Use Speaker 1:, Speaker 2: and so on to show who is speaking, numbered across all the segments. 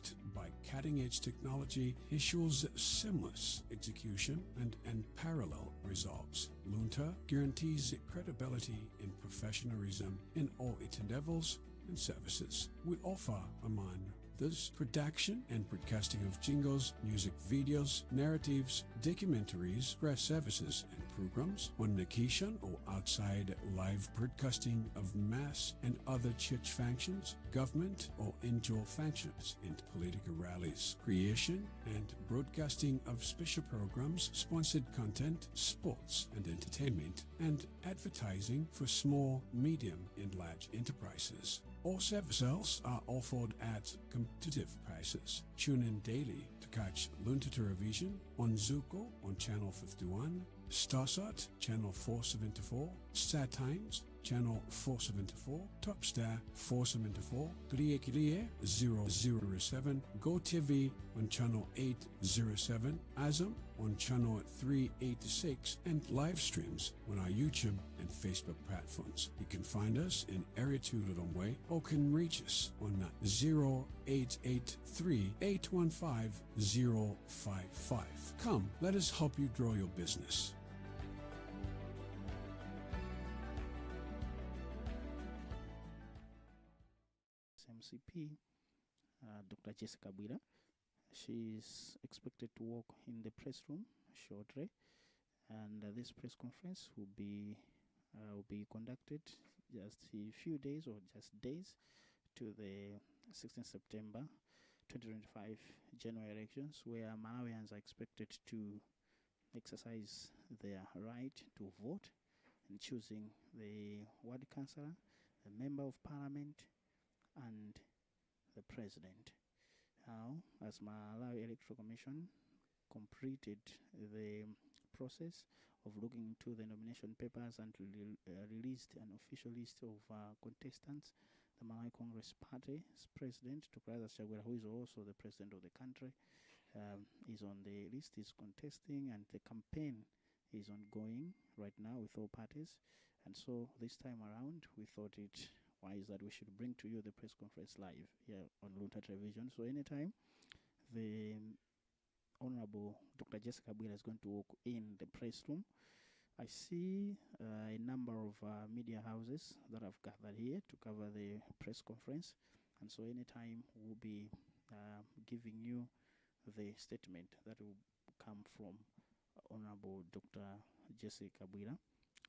Speaker 1: backed by cutting-edge technology, ensures seamless execution and unparalleled results. Luntha guarantees credibility and professionalism in all its endeavors and services. We offer, among this, production and broadcasting of jingles, music videos, narratives, documentaries, press services, and programs on location or outside, live broadcasting of mass and other church functions, government or indoor functions, and political rallies, creation and broadcasting of special programs, sponsored content, sports and entertainment, and advertising for small, medium, and large enterprises. All services are offered at competitive prices. Tune in daily to catch Luntha Television on Zuko on Channel 51, Starsat Channel 474, Star Times Channel 474, Topstar 474, Kriye 007, GoTV on Channel 807, Azam on Channel 386, and live streams on our YouTube and Facebook platforms. You can find us in Area 2 Lilongwe or can reach us on 0883 815 055. Come, let us help you grow your business.
Speaker 2: MCP, Dr. Jessica Bwira. She is expected to walk in the press room shortly, and this press conference will be conducted just a few days or just days to the 16th September 2025 general elections, where Malawians are expected to exercise their right to vote in choosing the ward councillor, the member of parliament, and the president. Now, as Malawi Electoral Commission completed the process of looking into the nomination papers and released an official list of contestants, the Malawi Congress Party's president, Dr. Chagwera, who is also the president of the country, is on the list, is contesting, and the campaign is ongoing right now with all parties. And so this time around, we thought it wise that we should bring to you the press conference live here on Luntha Television. So anytime the Honorable Dr. Jessica Bwira is going to walk in the press room, I see a number of media houses that have gathered here to cover the press conference. And so anytime we'll be giving you the statement that will come from Honorable Dr. Jessica Bwira,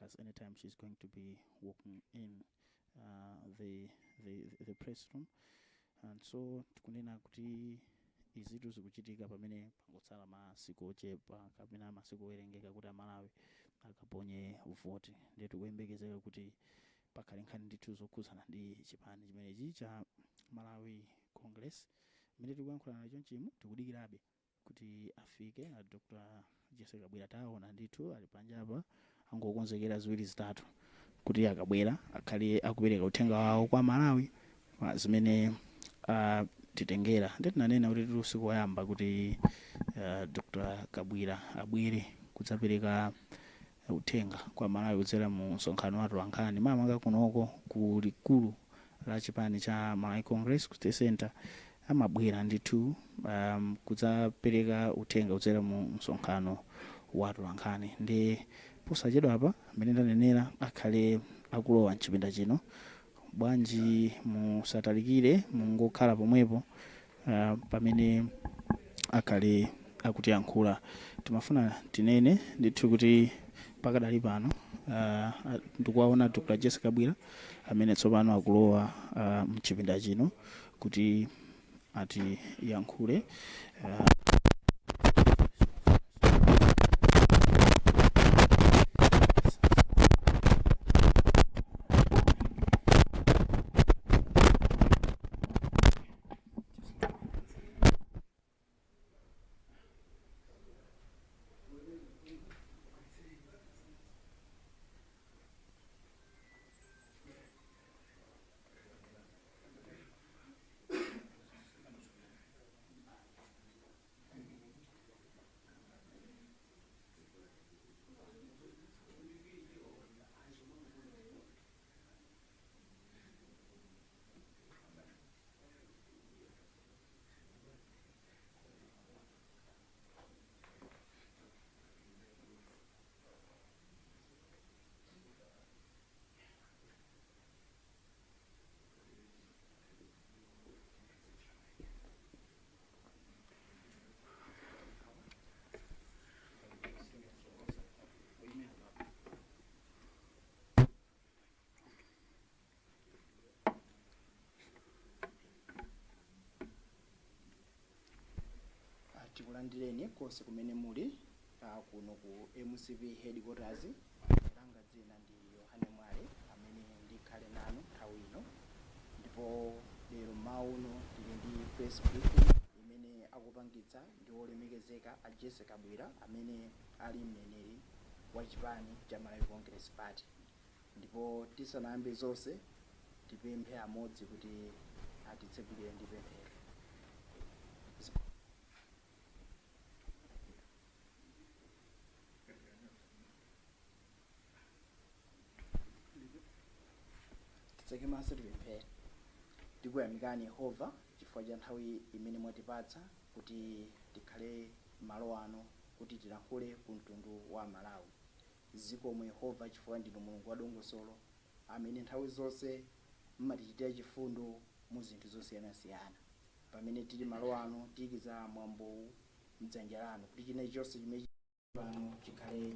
Speaker 2: as anytime she's going to be walking in the press room. And so tukunena kuti izitu zikuchitika pamene pangotsala masiku ochepa kapena masiku owerengeka kuti Malawi akaponye voti. Ndiye tikuyembekezera kuti pakhale nkhani ndithu zokhudzana ndi chipani chimenechi cha Malawi Congress. Mmene tikuyankhula nacho chimu tikudikirabe kuti afike na Dr. Jessica Bwira. Taona ndithu ali panjapa angokonzekera ziwiri zitatu kuti akabwera akhale akupereka uthenga wawo kwa Malawi zimene titengera. Nditinanena kuti usiku wayamba kuti Dr. Kabwira abwere kudzapereka uthenga kwa Malawi kudzera mu msonkhano wa Lwankhani mama kunoko ku likulu la chipani cha Malawi Congress State Center. Amabwera ndithu kudzapereka uthenga kudzera mu msonkhano wa Lwankhani. Ndi posachedwa apa mmene ndanenera akhale akulowa mchipinda chino. Bwanji musatalikire mungokhala pomwepo pamene akhale akutiyankhula. Timafuna tinene ndithu kuti pakadali pano ndikuwaona Dr. Jessica Bwira amene tsopano akulowa mchipinda chino kuti atiyankhule. tikulandireni konse kumene muli kuno ku MCP headquarters. Langa dzina ndi Yohane Mwale amene ndikhale nanu nthawi ino, ndipo lero mauno tili ndi press briefing imene akupangitsa ndi olemekezeka a Jessica Bwira amene ali mneneri wa chipani cha Malawi Congress Party. Ndipo tisanayambe zonse tipemphe amodzi kuti atitsegulire ndi pemphero. Titseke maso tipemphere. Tikuyamikani Yehova chifukwa cha nthawi imene mwatipatsa kuti tikhale malo ano kuti tilankhule ku mtundu wa Malawi. Zikomo Yehova chifukwa ndinu Mulungu wa dongosolo amene nthawi zonse mmatichitira chifundo mu zinthu zosiyanasiyana. Pamene tili malo ano tiyikiza mwambo mdzanja lanu kuti china chonse chimene pano chikhale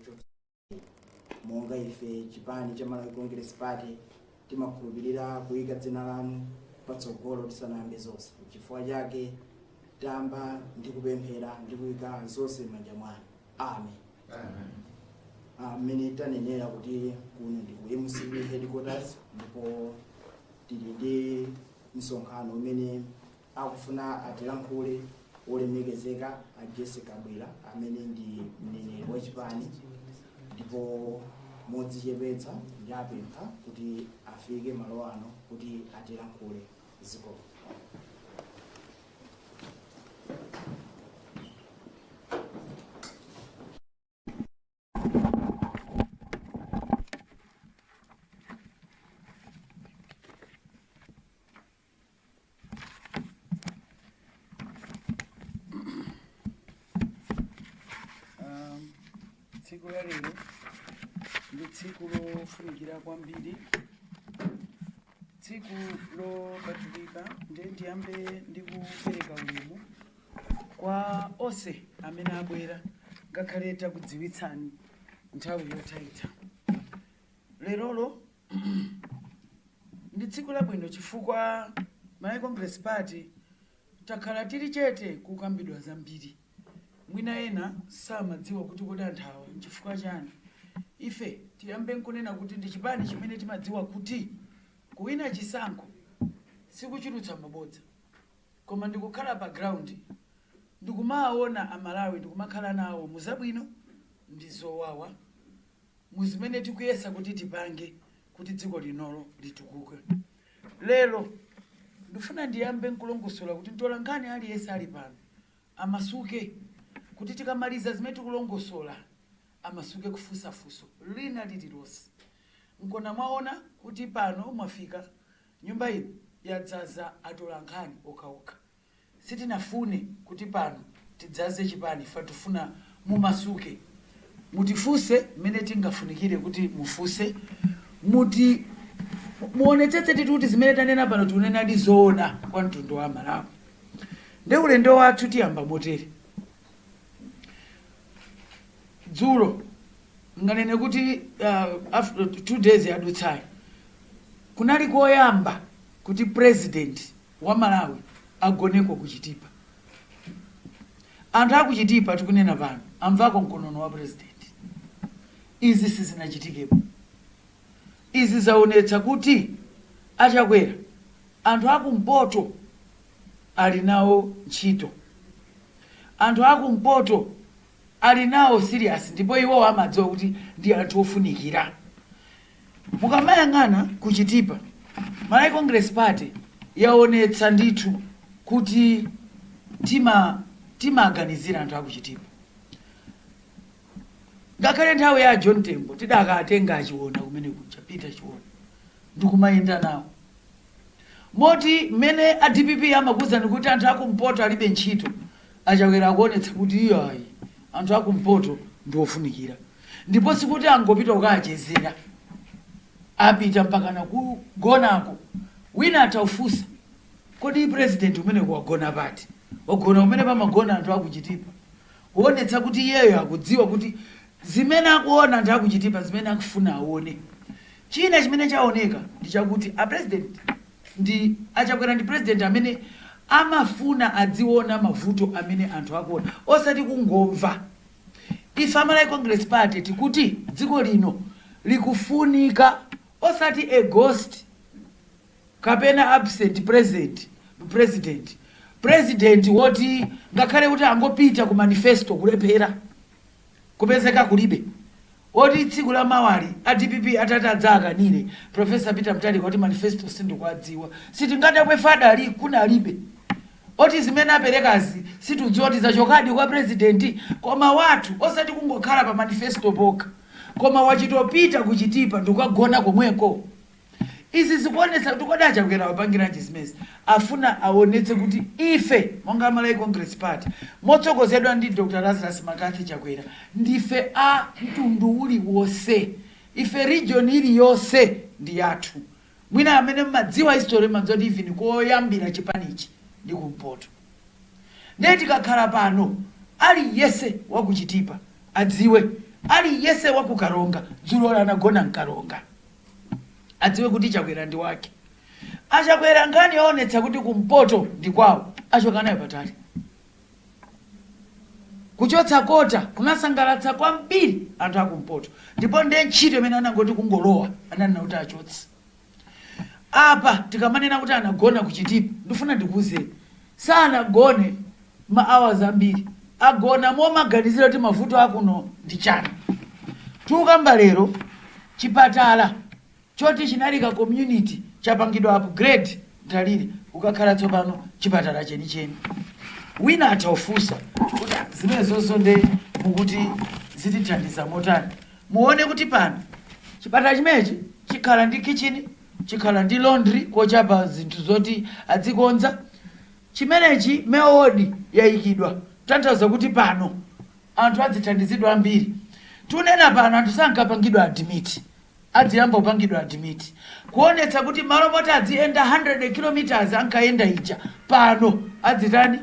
Speaker 2: monga ife chipani cha Malawi Congress Party timakhulupirira kuyika dzina lanu patsogolo tisanayambe zonse. Chifukwa chake tamba ndi kupemphera ndi kuyika zonse m'manja mwanu. Amen. Amene tanenera kuti kuno ndi ku MCP headquarters, ndipo tili ndi msonkhano umene akufuna atilankhule olemekezeka a Jessica Bwira amene ndi mneneri wa chipani, ndipo modzichepetsa ndi apempha kuti afike malo ano kuti atilankhule. Zikomo. Tsiku la lero ndi tsiku lofunikira kwambiri, tsiku lopatulika. Ndiyambe ndi kupereka ulemu kwa onse amene abwera ngakhale takudziwitsani nthawi yotayitsa. Lerolo ndi tsiku labwino chifukwa Malawi Congress Party takhala tili chete kukambidwa zambiri. Mwina ena samadziwa kuti kodi anthawa chifukwa chani. Ife tiyambe nkunena kuti ndi chipani chimene timadziwa kuti kuwina chisankho sikuchitutsa mabodza, koma ndikukhala pa ground ndikumaona amalawi ndikumakhala nawo muzabwino ndi zowawa muzimene tikuyesa kuti tipange kuti dziko linolo litukuke. Lero ndifuna ndiyambe nkulongosola kuti ntolankhani aliyense ali pano amasuke kuti tikamaliza zimene tikulongosola amasuke kufusafuso lina lililonse. Nkona mwaona kuti pano mwafika nyumba ino yadzaza atolankhani okaoka. Sitinafune kuti pano tidzaze chipani, fatufuna mumasuke mutifuse mmene tingafunikire kuti mufuse, muti muonetsetse tituti zimene tanena pano tunena ndi zoona kwa mtundu wa Malawi. Nde ulendo wathu tiyamba motere. Dzulo nganene kuti after 2 days yadutsayi kunali koyamba kuti president wa Malawi agoneko kuchitipa. Anthu akuchitipa tikunena pano amvako mkonono wa president. Izi sizinachitikepo. Izi zaonetsa kuti achakwera anthu akumpoto ali nawo ntchito, anthu akumpoto ali nawo serious, ndipo iwo amadziwa kuti ndi anthu ofunikira. Mukamayang'ana kuchitipa Malawi Congress Party yaonetsa ndithu kuti timaganizira anthu akuchitipa. Ngakhale nthawi ya John Tembo tidakatenga achiona kumene kuchapita chiona ndikumayenda nawo. Moti mmene a DPP amakuza kuti anthu akumpoto alibe ntchito, achakwera akuonetsa kuti iyayi anthu akumpoto ndi ofunikira. Ndipo sikuti angopita ukachezera, apita mpaka na kugonako. Wina ataufusa kodi president umene kuwagona pati wagona umene pamagona anthu akuchitipa, kuonetsa kuti iyeyo akudziwa kuti zimene akuona anthu akuchitipa zimene akufuna aone. China chimene chaoneka ndi chakuti a president ndi achakwera ndi president amene
Speaker 3: amafuna adziona mavuto amene anthu akuona osati kungomva. Ife Malawi Congress Party tikuti dziko lino likufunika osati a ghost kapena absent president woti ngakhale kuti angopita ku manifesto kulephera kupezeka kulibe. Oti tsiku la mawali a DPP atatadzakanire Professor Peter Mutharika kuti manifesto sindikuwadziwa sitingadabwe fada ali kuna alibe. Oti zimene aperekazi situdziwa kuti zachokadi kwa president koma watu osati kungokhala pa manifesto poka koma wachitopita kuchitipa ndikagona komweko. Izi zikuonetsa kuti kodi Chakwera wapangira chizimezi afuna aonetse kuti ife monga Malawi Congress Party motsogozedwa ndi Dr. Lazarus Makathi Chakwera ndife a mtundu uli wose, ife region ili yose ndi yathu. Mwina amene madziwa history manzoti even koyambira chipanichi ndi kumpoto. Ndeti kakhala pano ali yese wakuchitipa adziwe, ali yese wakukaronga dzulo anagona mkaronga adziwe kuti Chakwera ndi wake. Achakwera ngani aonetsa kuti kumpoto ndi kwawo achoka nayo patali. Kuchotsa kota kunasangalatsa kwambiri anthu akumpoto ndipo ndiye ntchito imene anangoti kungolowa ananena kuti achotse. Apa tikamanena kuti anagona kuchitipa ndifuna ndikuze sanagone ma hours ambiri agona momaganizira kuti mavuto akuno ndi chani. Tukamba lero chipatala choti chinalika community chapangidwa upgrade Mtalire ukakhala tsopano chipatala chenicheni. Wina ataufusa kuti zimene zonso nde mukuti zitithandiza motani. Muone kuti pano chipatala chimenechi chikhala ndi kitchen, chikhala ndi laundry kochapa zinthu zoti adzikonza. Chimenechi meodi yayikidwa tanthauza kuti pano anthu adzithandizidwa ambiri. Tunena pano anthu sankapangidwa admit adziyamba upangidwa admit kuonetsa kuti malo moti adzienda 100 kilometers ankayenda ija pano adzitani.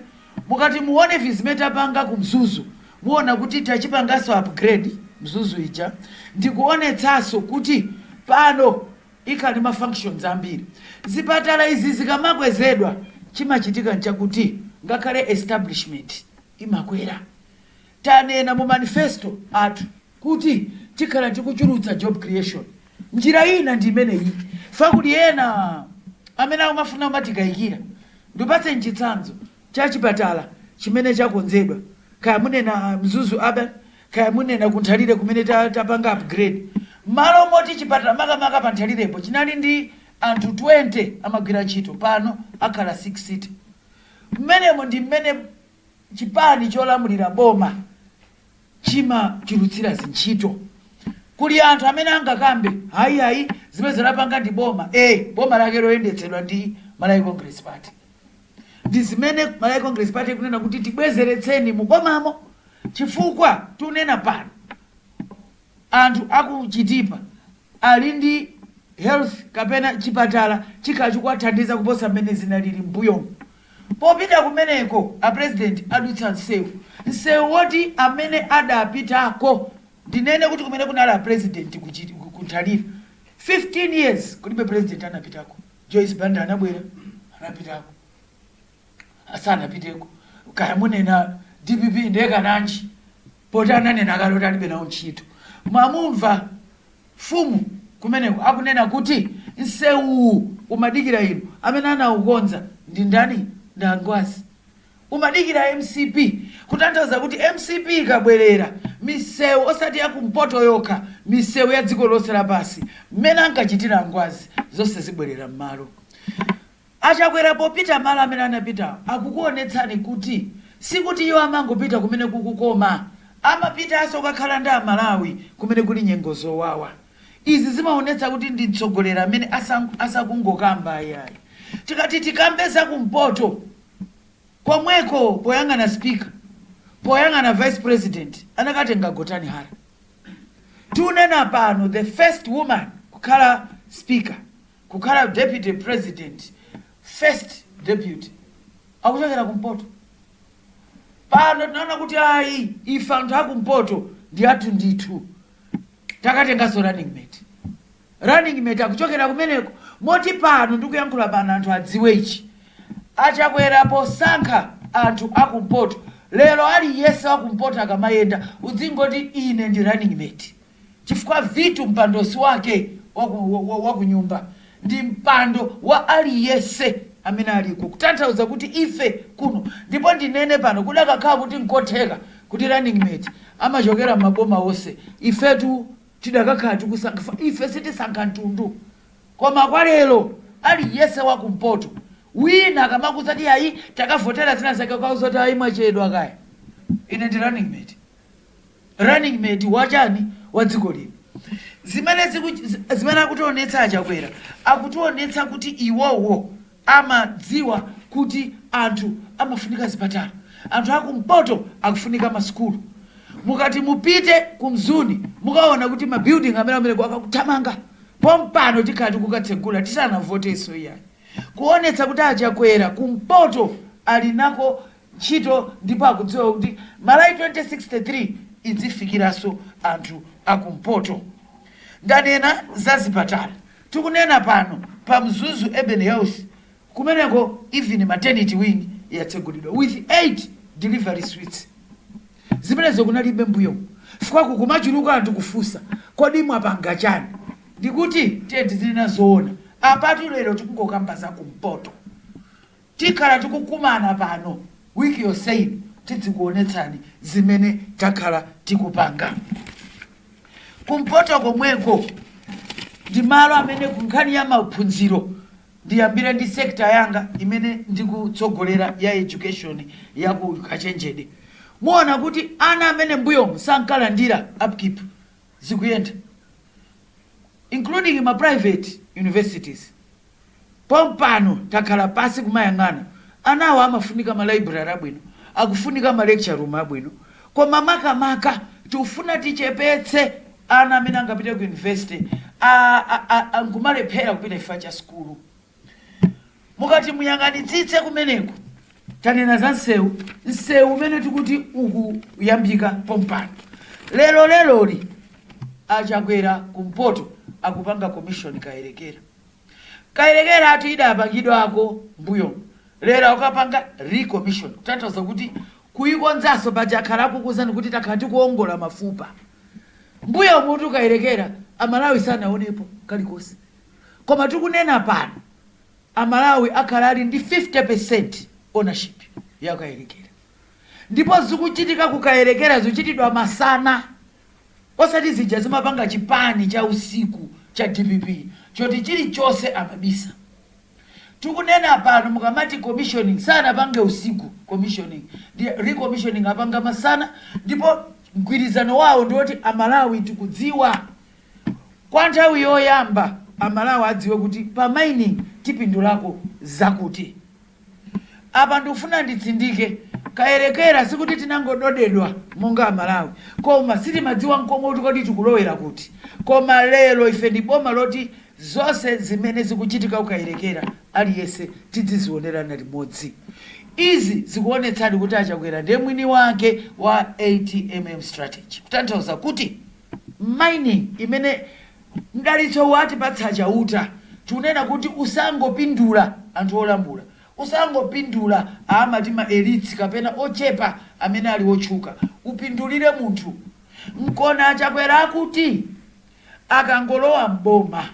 Speaker 3: Mukati muone vizimene tapanga ku Mzuzu muona kuti tachipangaso upgrade Mzuzu ija ndikuonetsaso kuti pano ikali ma functions ambiri. Zipatala izi zikamakwezedwa chimachitika nchakuti ngakhale establishment imakwera. Tanena mu manifesto athu kuti tikhala tikuchulutsa job creation. Njira ina ndi imeneyi fakuti ena amene amafuna matikayikira ndipatse nchitsanzo cha chipatala chimene chakonzedwa kaya munena Mzuzu urban kaya munena kunthalire kumene tapanga upgrade. Malo moti chipatala makamaka pa Nthalirepo chinali ndi anthu 20 amagwira ntchito pano akhala 6 seat. Mmenemo ndi mmene chipani cholamulira boma chimachulutsira zintchito. Kuli anthu amene angakambe hayi zimene zinapanga ndi boma boma lake loyendetsedwa ndi Malawi Congress Party. Ndi zimene Malawi Congress Party kunena kuti tibwezeretseni mu bomamo chifukwa tunena pano anthu akuchitipa ali ndi health kapena chipatala chikachikuwathandiza kuposa mmene zinalili mbuyomu. Popita kumeneko a president adutsa nsewu woti amene adapitako ndinene kuti kumene kunali a president kunthalira 15 years kulibe president anapitako. Joyce Banda anabwera anapitako asanapiteko kaya munena DPP ndeka nanji poti ananena kaloti alibe nawo ntchito. Mwamumva fumu kumeneko akunena kuti nsewu umadikira ino amene anaukonza ndi ndani? Ndangwazi. Umadikira MCP kutanthauza kuti MCP ikabwerera misewu osati yakumpoto yokha misewu ya dziko lonse lapasi mmene ankachitira Ngwazi zonse zibwerera m'malo. Achakwera popita malo amene anapita akukuonetsani kuti sikuti iwo amangopita kumene kukukoma amapitanso kakhala ndi Amalawi kumene kuli nyengo zowawa. Izi zimaonetsa kuti ndi mtsogoleri amene asakungokamba ayayi. Tikati tikambeza kumpoto komweko poyang'ana speaker poyang'ana vice president anakatenga Gotani Hara. Tunena pano the first woman kukhala speaker kukhala deputy president first deputy akuchokera kumpoto. Pano tunaona kuti ife anthu akumpoto ndi athu ndithu takatengaso running mate akuchokera kumeneko moti pano ndikuyankhula pano anthu adziwe ichi achakwerapo sankha anthu akumpoto. Lero aliyense wakumpoto akamayenda uzingoti ine ndi running mate, chifukwa vitu mpandosi wake wakunyumba ndi mpando wa aliyense amene aliko, kutanthauza kuti ife kuno ndipo ndinene pano kudakakhala kuti nkotheka kuti running mate amachokera maboma onse, ifetu tidakakhala tikusankha, ife sitisankha mtundu. Koma kwa lero aliyense wakumpoto wina akamakuti ayi takavotera zina zake kwauzoti ayi mwachedwa kaya, ine ndi running mate. Running mate wachani? Wa dziko lino. Zimene akutionetsa achakwera akutionetsa kuti iwowo amadziwa kuti anthu amafunika zipatala, anthu akumpoto akufunika maskulu. Mukati mupite kumzuni mukaona kuti mabuilding amene akakuthamanga pompano tikati kukatsegula tisanavoteso iyayi, kuonetsa kuti achakwera kumpoto ali nako ntchito ndipo akudziwa kuti Malai 2063 idzifikiranso anthu akumpoto. Ndanena za zipatala, tikunena pano pa Mzuzu Urban Health kumeneko even maternity wing yatsegulidwa with 8 delivery suites. Zimenezo kunalibe mbuyo fukwa kumachuluka anthu kufusa kodi mwapanga chani, ndikuti tenti zilina zoona apatu. Lero tikungokamba za kumpoto, tikhala tikukumana pano wiki yonseyi tidzikuonetsani zimene takhala tikupanga. Kumpoto komweko ndi malo amene kunkhani ya maphunziro ndiyambira ndi sekta yanga imene ndikutsogolera ya education ya ku Kachenjede. Muona kuti ana amene mbuyo sankalandira upkeep zikuyenda, including ma private universities. Pompano takhala pasi kumayang'ana anawo amafunika ma library abwino, akufunika ma lecture room abwino, koma makamaka tufuna tichepetse ana amene angapite ku university angumalephera kupita chifukwa cha skulu. Mukati muyang'anitsitse kumeneko tanena za nsewu umene tikuti ukuyambika pompano. Leloli achakwera kumpoto akupanga commission kayerekera atu idapangidwa ako mbuyo. Lero ukapanga recommission kutanthauza kuti kuyikonzaso pachakhalapo kuzani kuti takhala tikuongola mafupa. Mbuyo mutu kayerekera amalawi sanaonepo kalikosi, koma tikunena pano amalawi akhala ali ndi 50% ownership ya kayerekera, ndipo zikuchitika kukayerekera zikuchitidwa masana osati zija zimapanga chipani cha usiku cha DPP choti chilichonse amabisa. Tikunena pano mukamati commissioning sana pange usiku, commissioning recommissioning apanga masana, ndipo mgwirizano wawo ndioti amalawi tikudziwa kwa nthawi yoyamba amalawi adziwe kuti pa mining tipindulako zakuti. Apa ndifuna nditsindike kayerekera sikuti tinangododedwa monga amalawi, koma sitimadziwa nkomwe kuti kodi tikulowera kuti. Koma lero ife ndi boma loti zonse zimene zikuchitika kukayerekera aliyense tidzizionerana limodzi. Izi zikuonetsani kuti achakwera ndiye mwini wake wa 80mm strategy, kutanthauza kuti mining imene mdalitso wati patsa chauta tunena kuti usangopindula anthu olambula, usangopindula amati ma elites kapena ochepa amene ali otchuka, upindulire munthu. Mkona achakwera akuti akangolowa mboma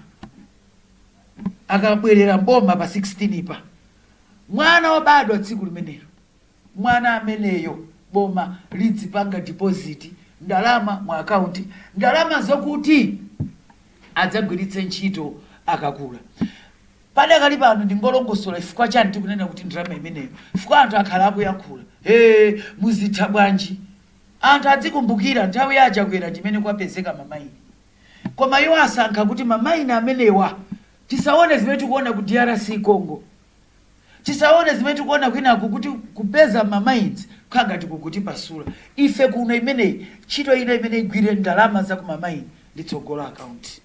Speaker 3: akabwerera mboma pa 16 pa mwana wabadwa tsiku limenelo, mwana ameneyo boma lidzipanga deposit ndalama mu account, ndalama zokuti adzagwiritse ntchito akakula. Padakali pano ndingolongosola ifukwa chani tikunena kuti ndalama imeneyo, ifukwa anthu akhala akuyankhula muzitha bwanji, anthu adzikumbukira nthawi ya achakwera chimene kwapezeka mamaini. Koma iwo asankha kuti mamaini amenewa tisaone zimene tikuona ku DRC Congo, tisaone zimene tikuona kwinaku kuti kupeza mamains khangati kukuti pasula. Ife kuno imeneyi ntchito ina imene igwire ndalama za ku mamaini nditsogola account.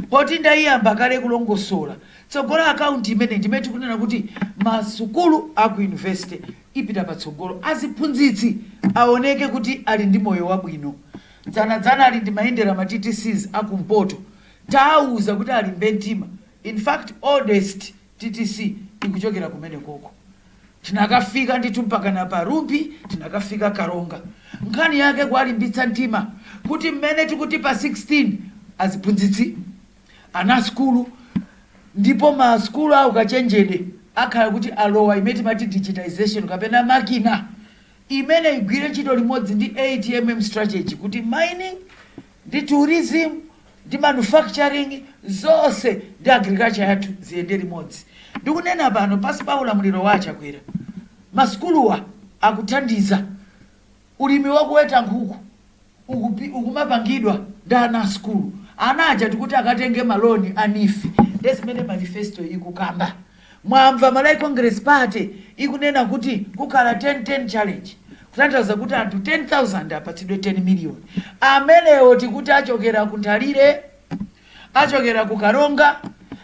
Speaker 3: Poti ndayiyamba kale kulongosola tsogola account imene ndimene tikunena kuti masukulu aku university ipita patsogolo, aziphunzitsi aoneke kuti ali ndi moyo wabwino. Dzana ali ndi mayendera ma TTCs akumpoto, tauza kuti ali mbentima. In fact oldest TTC ikuchokera kumene koko. tinakafika ndithu mpaka na Parumbi, tinakafika Karonga. Nkhani yake kwalimbitsa mtima kuti mmene tikuti pa 16 aziphunzitsi ana skulu, ndipo ma skulu awo kachenjede akhala kuti alowa imene mati digitization kapena makina imene igwire ntchito limodzi ndi 8mm strategy kuti mining ndi tourism ndi manufacturing zonse ndi agriculture yathu ziyende limodzi. Ndikunena pano pasi pa ulamuliro wa Chakwera, maskuluwa akuthandiza ulimi wakuweta nkhuku ukumapangidwa ndi ana skulu. Ana aja tikuti akatenge maloni anifi. Desimene manifesto ikukamba. Mwamva Malai Congress Party ikunena kuti kukhala 10-10 challenge. Kutanthauza kuti anthu 10,000 apatsidwe 10 million. Amenewo tikuti achokera ku Nthalire, achokera ku Karonga,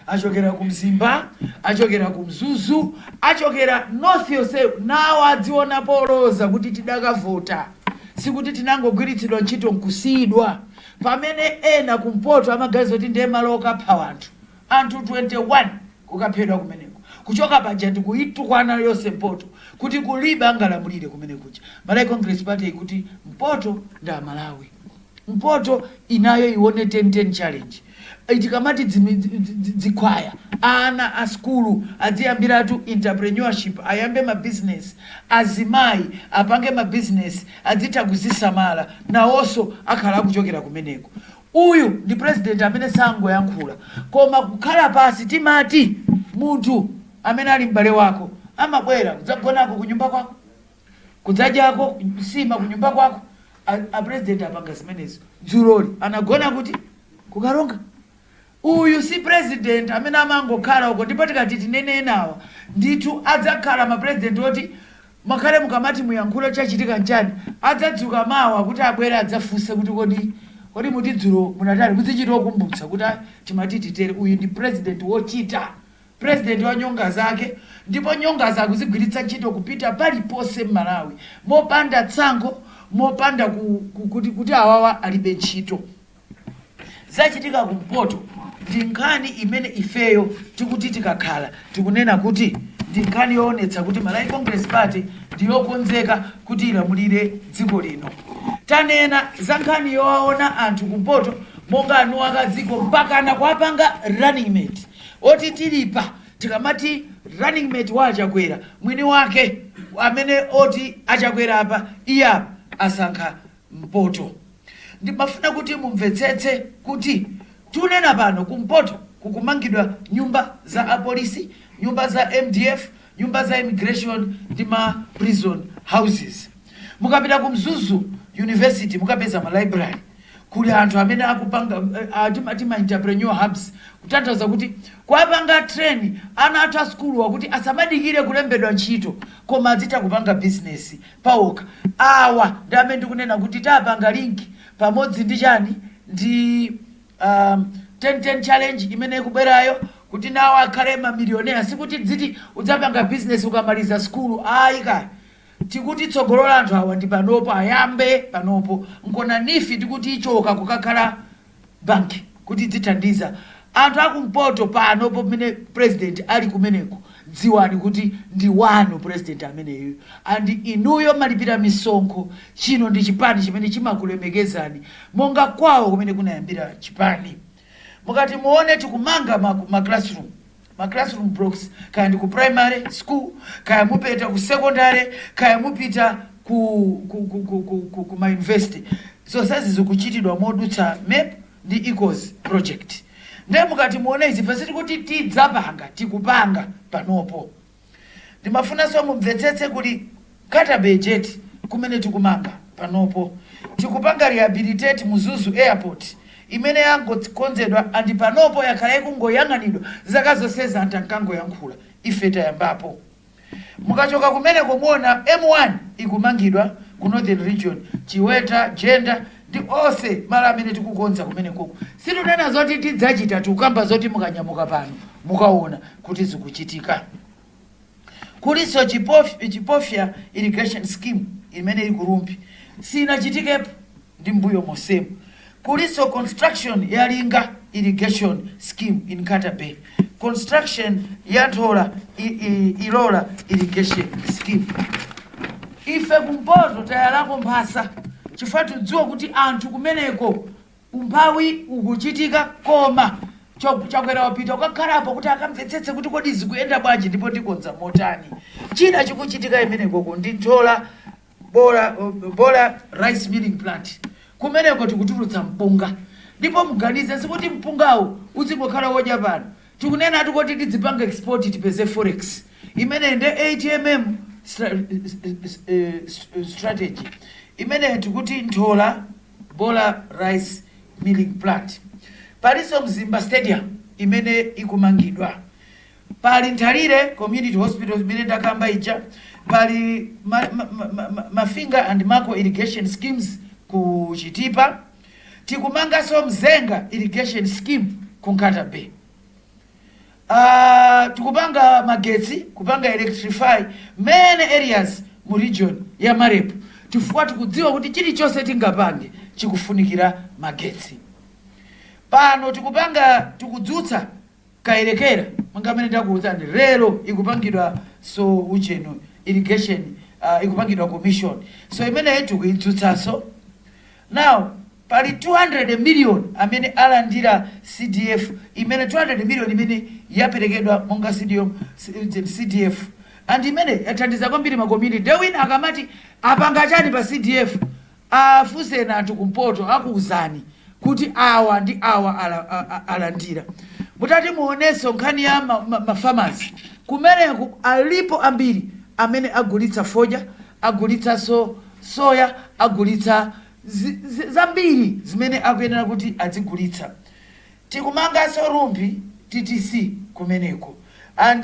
Speaker 3: achokera ku Mzimba, achokera ku Mzuzu, achokera north yonse nawo adziona poloza kuti tidakavota. Sikuti tinangogwiritsidwa ntchito nkusidwa. Pamene ena kumpoto amaganiza kuti ndiye malo okapha anthu 21 kukaphedwa kumeneko. Kuchoka paja ndikuitukwana yonse Mpoto kuti kuliba angalamulire kumene kuja. Malai Congress Party kuti Mpoto nda Malawi. Mpoto inayo ione 10-10 challenge. Itikamati dzikwaya ana a skulu adziyambiratu entrepreneurship, ayambe ma business, azimayi apange ma business, adzita kuzisamala nawonso akhala kuchokera kumeneko. Uyu ndi president amene sangoyankhula koma kukhala pasi timati munthu amene ali m'bale wako amabwera kudzagonako ku nyumba kwako, kudzadyako sima ku nyumba kwako. A president apanga zimenezo. Dzuloli anagona kuti kukaronga. Uyu si president amene amangokhala uko ndipo tikati tinene nawa ndithu adzakhala ma president oti makhale mukamati muyankhulo chachitika njani adzadzuka mawa kuti abwera adzafunse kuti kodi muti dzulo munatali kuzichita kukumbutsa kuti timati titere. Uyu ndi president wochita, president wa nyonga zake, ndipo nyonga zake kuzigwiritsa ntchito kupita paliponse m'Malawi mopanda tsango, mopanda kuti awawa alibe ntchito. Zachitika kumpoto ndi nkhani imene ifeyo tikuti tikakhala tikunena kuti ndi nkhani yoonetsa kuti Malai Congress Party ndiyokonzeka kuti ilamulire dziko lino. Tanena za nkhani yowaona anthu kumpoto monga anu akadziko mpaka anakuapanga running mate oti tilipa tikamati running mate wa Chakwera mwini wake amene oti Achakwera apa iya asankha Mpoto. Ndimafuna kuti mumvetsetse kuti tunena pano kumpoto kukumangidwa nyumba za apolisi, nyumba za MDF, nyumba za immigration ndi ma prison houses. Mukapita ku Mzuzu University mukapeza ma library. Kuli anthu amene akupanga ma entrepreneur hubs. Kutanthauza kuti kwapanga train ana athu a skulu wakuti asamadikire kulembedwa ntchito koma adzita kupanga business paoka. Awa ndi amene ndikunena kuti tapanga link pamodzi ndi chani ndi 10-10 challenge imene ikubwerayo kuti nawo akhale mamilionea. Sikuti dziti udzapanga business ukamaliza skulu ayika tikuti tsogolola anthu awa ndi panopo ayambe panopo nkona nifi tikuti ichoka kukakhala banki kuti dzithandiza anthu akumpoto panopo pamene president ali kumeneko. Dziwani kuti ndi wanu president ameneyo andi inuyo malipira misonkho. Chino ndi chipani chimene chimakulemekezani monga kwawo kumene kunayambira chipani. Mukati muone tikumanga ma classroom blocks kaya ndi ku primary school, kaya mupita ku secondary, kaya mupita ku ma university. So sasa zikuchitidwa modutsa MEP ndi ECOS project. Ndiye mukati muone izi fasiti kuti tidzapanga tikupanga panopo. Ndimafuna so mumvetsetse kuti kata budget kumene tikumanga panopo. Tikupanga rehabilitate Mzuzu airport imene yangokonzedwa andi panopo yakhala ikungoyang'anidwa zaka zonse za antankango yankhula ife tayambapo. Mukachoka kumene kumuona M1 ikumangidwa ku Northern Region, Chiweta, Jenda ndi onse mala amene tikukonza kumene koko. Situnena zoti tidzachita tukamba zoti mukanyamuka pano mukaona kuti zikuchitika. Kuliso Chipofya irrigation scheme imene iri Kurumbi sinachitikepo ndi mbuyo mosemu. Kuliso construction ya Linga irrigation scheme in Kata Bay. construction ya Ntola Ilola irrigation scheme. Ife kumpoto tayalako mphasa chifukwa tudziwa kuti anthu kumeneko umphawi ukuchitika koma chakwera wapita ukakhalapo kuti akamvetsetse kuti kodi zikuyenda bwanji ndipo tikonza motani. China chikuchitika imeneko ndi Ntola Bola rice milling plant kumeneko tikutulutsa mpunga ndipo muganize sikuti mpungawo uzingokhala wodya pano tikunena kuti tidzipanga export tipeze forex imene ndi 8mm strategy imene tikuti Ntola Bola rice milling plant. Paliso Mzimba stadium imene ikumangidwa, pali Nthalire community hospital imene ndakamba ija, pali Mafinga and Mako irrigation schemes ku Chitipa, tikumanga so Mzenga irrigation scheme ku Nkata Bay. Tikupanga magetsi, kupanga electrify many areas mu region ya Marepo. Tifukwa tikudziwa kuti chilichonse tingapange chikufunikira magetsi. Pano tikudzutsa kaerekera mangamene takuudzani relo ikupangidwa so ucheno irrigation ikupangidwa commission so imene tikuidzutsaso. Now pali 200 million amene alandira CDF imene 200 million imene yaperekedwa monga CDF and imene yathandiza kwambiri ma community. Dewina akamati apanga chani pa CDF afusena anthu kumpoto akuuzani kuti awa ndi awa alandira. Mutati muoneso nkhani ya farmers kumene alipo ambiri amene agulitsa foja, agulitsa soya, agulitsa zambiri zimene akuyenera kuti adzigulitsa. Tikumanga so rumbi TTC kumeneko and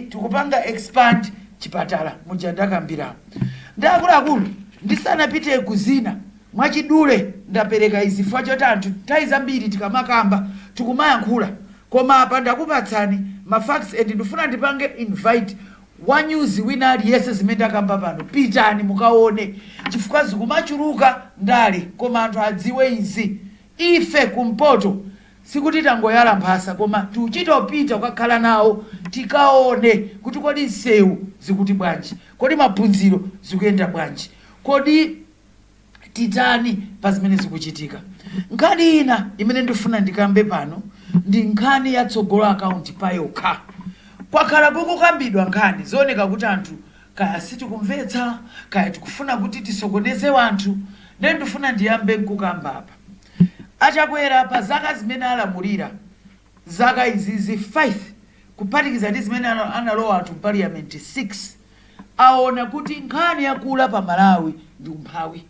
Speaker 3: tikupanga expand chipatala mujandakambira. Ndakuluakulu ndisanapite kuzina mwachidule ndapereka izi fwa choti anthu nthawi zambiri tikamakamba tikumayankhula koma apa ndakupatsani ma facts and ndifuna ndipange invite wa news wina aliyese zimene ndakamba pano pitani mukaone chifukwa zikumachuluka ndale koma anthu adziwe izi. Ife kumpoto sikuti tangoyala mphasa koma tuchitopita ukakhala nawo tikaone kuti kodi nsewu zikuti bwanji, kodi maphunziro zikuyenda bwanji, kodi titani pa zimene zikuchitika. Nkhani ina imene ndifuna ndikambe pano ndi nkhani ya tsogolo account pa yokha. Kwakhala kukambidwa nkhani zooneka kuti anthu kaya sitikumvetsa kaya tikufuna kuti tisokoneze wanthu. Ndiye ndifuna ndiyambe nkukamba apa. Achakwera pa zaka zimene alamulira zaka izizi 5 kuphatikiza ndi zimene analowa anthu parliament 6 aona kuti nkhani yakula pa Malawi ndi umphawi.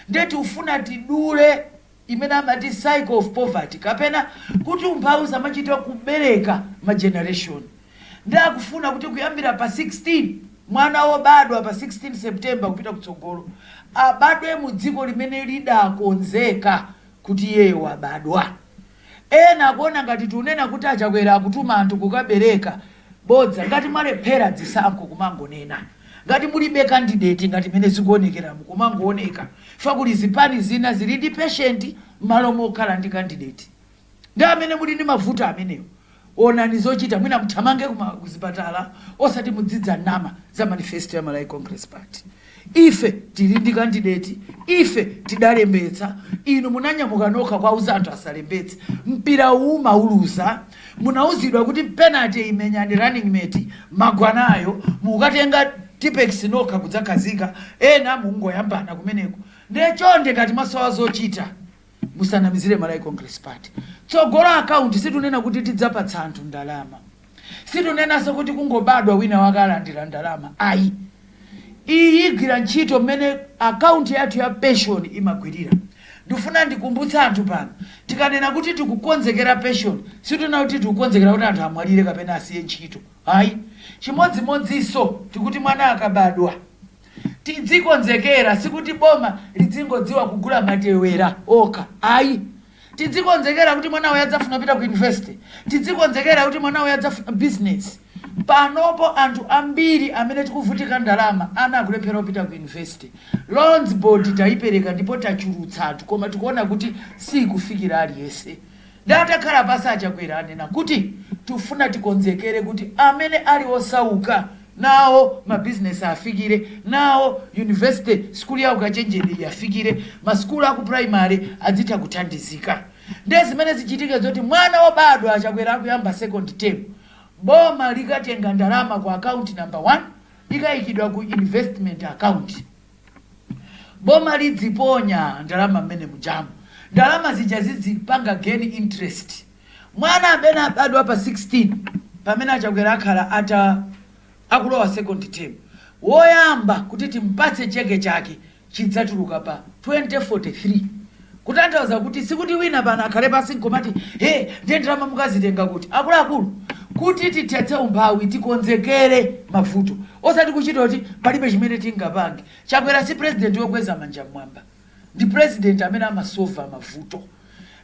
Speaker 3: Ndiye tifuna tidule imene amati cycle of poverty kapena kuti umphawi samachita kubereka ma generation. Ndiye akufuna kuti kuyambira pa 16 mwana wobadwa pa 16 September kupita kutsogolo abadwe mu dziko limene lidakonzeka kuti yeye wabadwa. Ena akuona ngati tunena kuti achakwera akutuma anthu kukabereka bodza ngati mwalephera dzisankho kumangonena, ngati mulibe candidate ngati mene zikuonekera kumangooneka fakuli zipani zina zili ndi patient malo mokhala ndi candidate. Ndi amene muli ndi mavuto amenewo onani zochita mwina mthamange kuzipatala osati mudzidza nama za manifesto ya Malawi Congress Party. Ife tili ndi candidate, ife tidalembetsa, inu munanyamuka nokha kwa uzanthu asalembetse. Mpira uma uluza, munauzidwa kuti penalty imenyani running mate magwanayo, mukatenga tipex nokha kudzakazika, ena mungoyambana kumeneko. Ndiye chonde ngati masowa zochita musanamizire Malawi Congress Party. Tsogolo account situnena kuti tidzapatsa anthu ndalama. Situnena so kuti kungobadwa wina wakalandira ndalama. Ayi. Iyi igwira ntchito mmene account yathu ya pension imagwirira. Ndifuna ndikumbutsa anthu pano. Tikanena kuti tikukonzekera pension, situnena kuti tikukonzekera kuti anthu amwalire kapena asiye ntchito. Ayi. Chimodzimodzinso tikuti mwana akabadwa tidzikonzekera sikuti boma lidzingodziwa kugula matewera okha. Ayi. Tidzikonzekera kuti mwana uyo adzafuna kupita ku university. Tidzikonzekera kuti mwana uyo adzafuna business. Panopo anthu ambiri amene tikuvutika ndalama ana akulephera kupita ku university. Loans board taipereka ndipo tachulutsa anthu koma tikuona kuti si kufikira aliyese. Data khala pasa Chakwera anena kuti tufuna tikonzekere kuti amene ali osauka nawo ma business afikire, nawo university school ya ukachenjeri yafikire, ma school aku primary adzita kuthandizika. Ndezi zimene zichitike zoti mwana wobadwa Achakwera akuyamba second term, boma likatenga ndalama ku account number 1 ikayikidwa ku investment account. Boma lidziponya ndalama mmene mujamu, ndalama zijazizipanga gain interest. Mwana amene abadwa pa 16 pamene Achakwera akhala akulowa second term, woyamba kuti timpatse cheke chake chidzatuluka pa 2043. Kutanthauza kuti sikuti wina pana akhale pasi nkomati ndiye ndalama mukazitenga kuti akuluakulu kuti tithetse umphawi tikonzekere mavuto, osati kuchita kuti palibe chimene tingapange. Chakwera si president wokweza manja mwamba, ndi president amene amasova mavuto.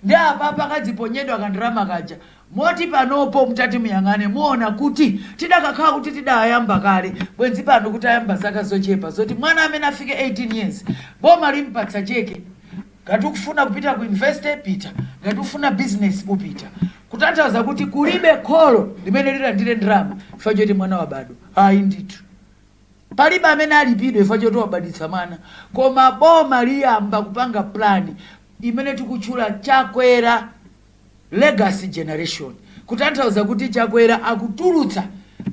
Speaker 3: Ndi apa pakadziponyedwa kandalama kaja moti panopo mutati muyang'ane muona kuti tidakakhala kuti tidayamba kale bwenzi pano kuti ayamba zaka zochepa zoti mwana amene afike 18 years boma limpatsa cheke, ngati ukufuna kupita ku university pita, ngati ufuna business upita. Kutanthauza kuti kulibe kholo limene lilandire ndalama ifa choti mwana wabadwa. Ayi ndithu palibe amene alipidwe ifa choti wabaditsa mwana, koma boma liyamba kupanga plani imene tikutchula Chakwera legacy generation. Kutanthauza kuti Chakwera akutulutsa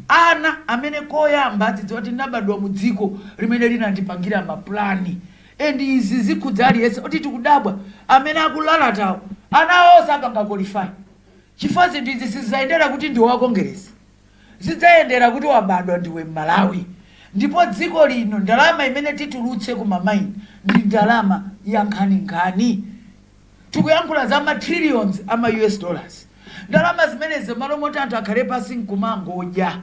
Speaker 3: ana amene koyamba adzidziwa kuti ndabadwa mu dziko limene linandipangira maplani. Endi izi zikhudza aliyense oti tikudabwa amene akulalatawo ana onse apanga qualify. Chifukwa zinthu izi sizayendera kuti ndi wakongeresi, zidzayendera kuti wabadwa ndiwe Malawi. Ndipo dziko lino ndalama imene titulutse ku mamaini ndi ndalama ya nkhaninkhani. Tikuyankhula za ma trillions ama US dollars. Ndalama zimenezi malo moti anthu akhale pasi nkumangodya.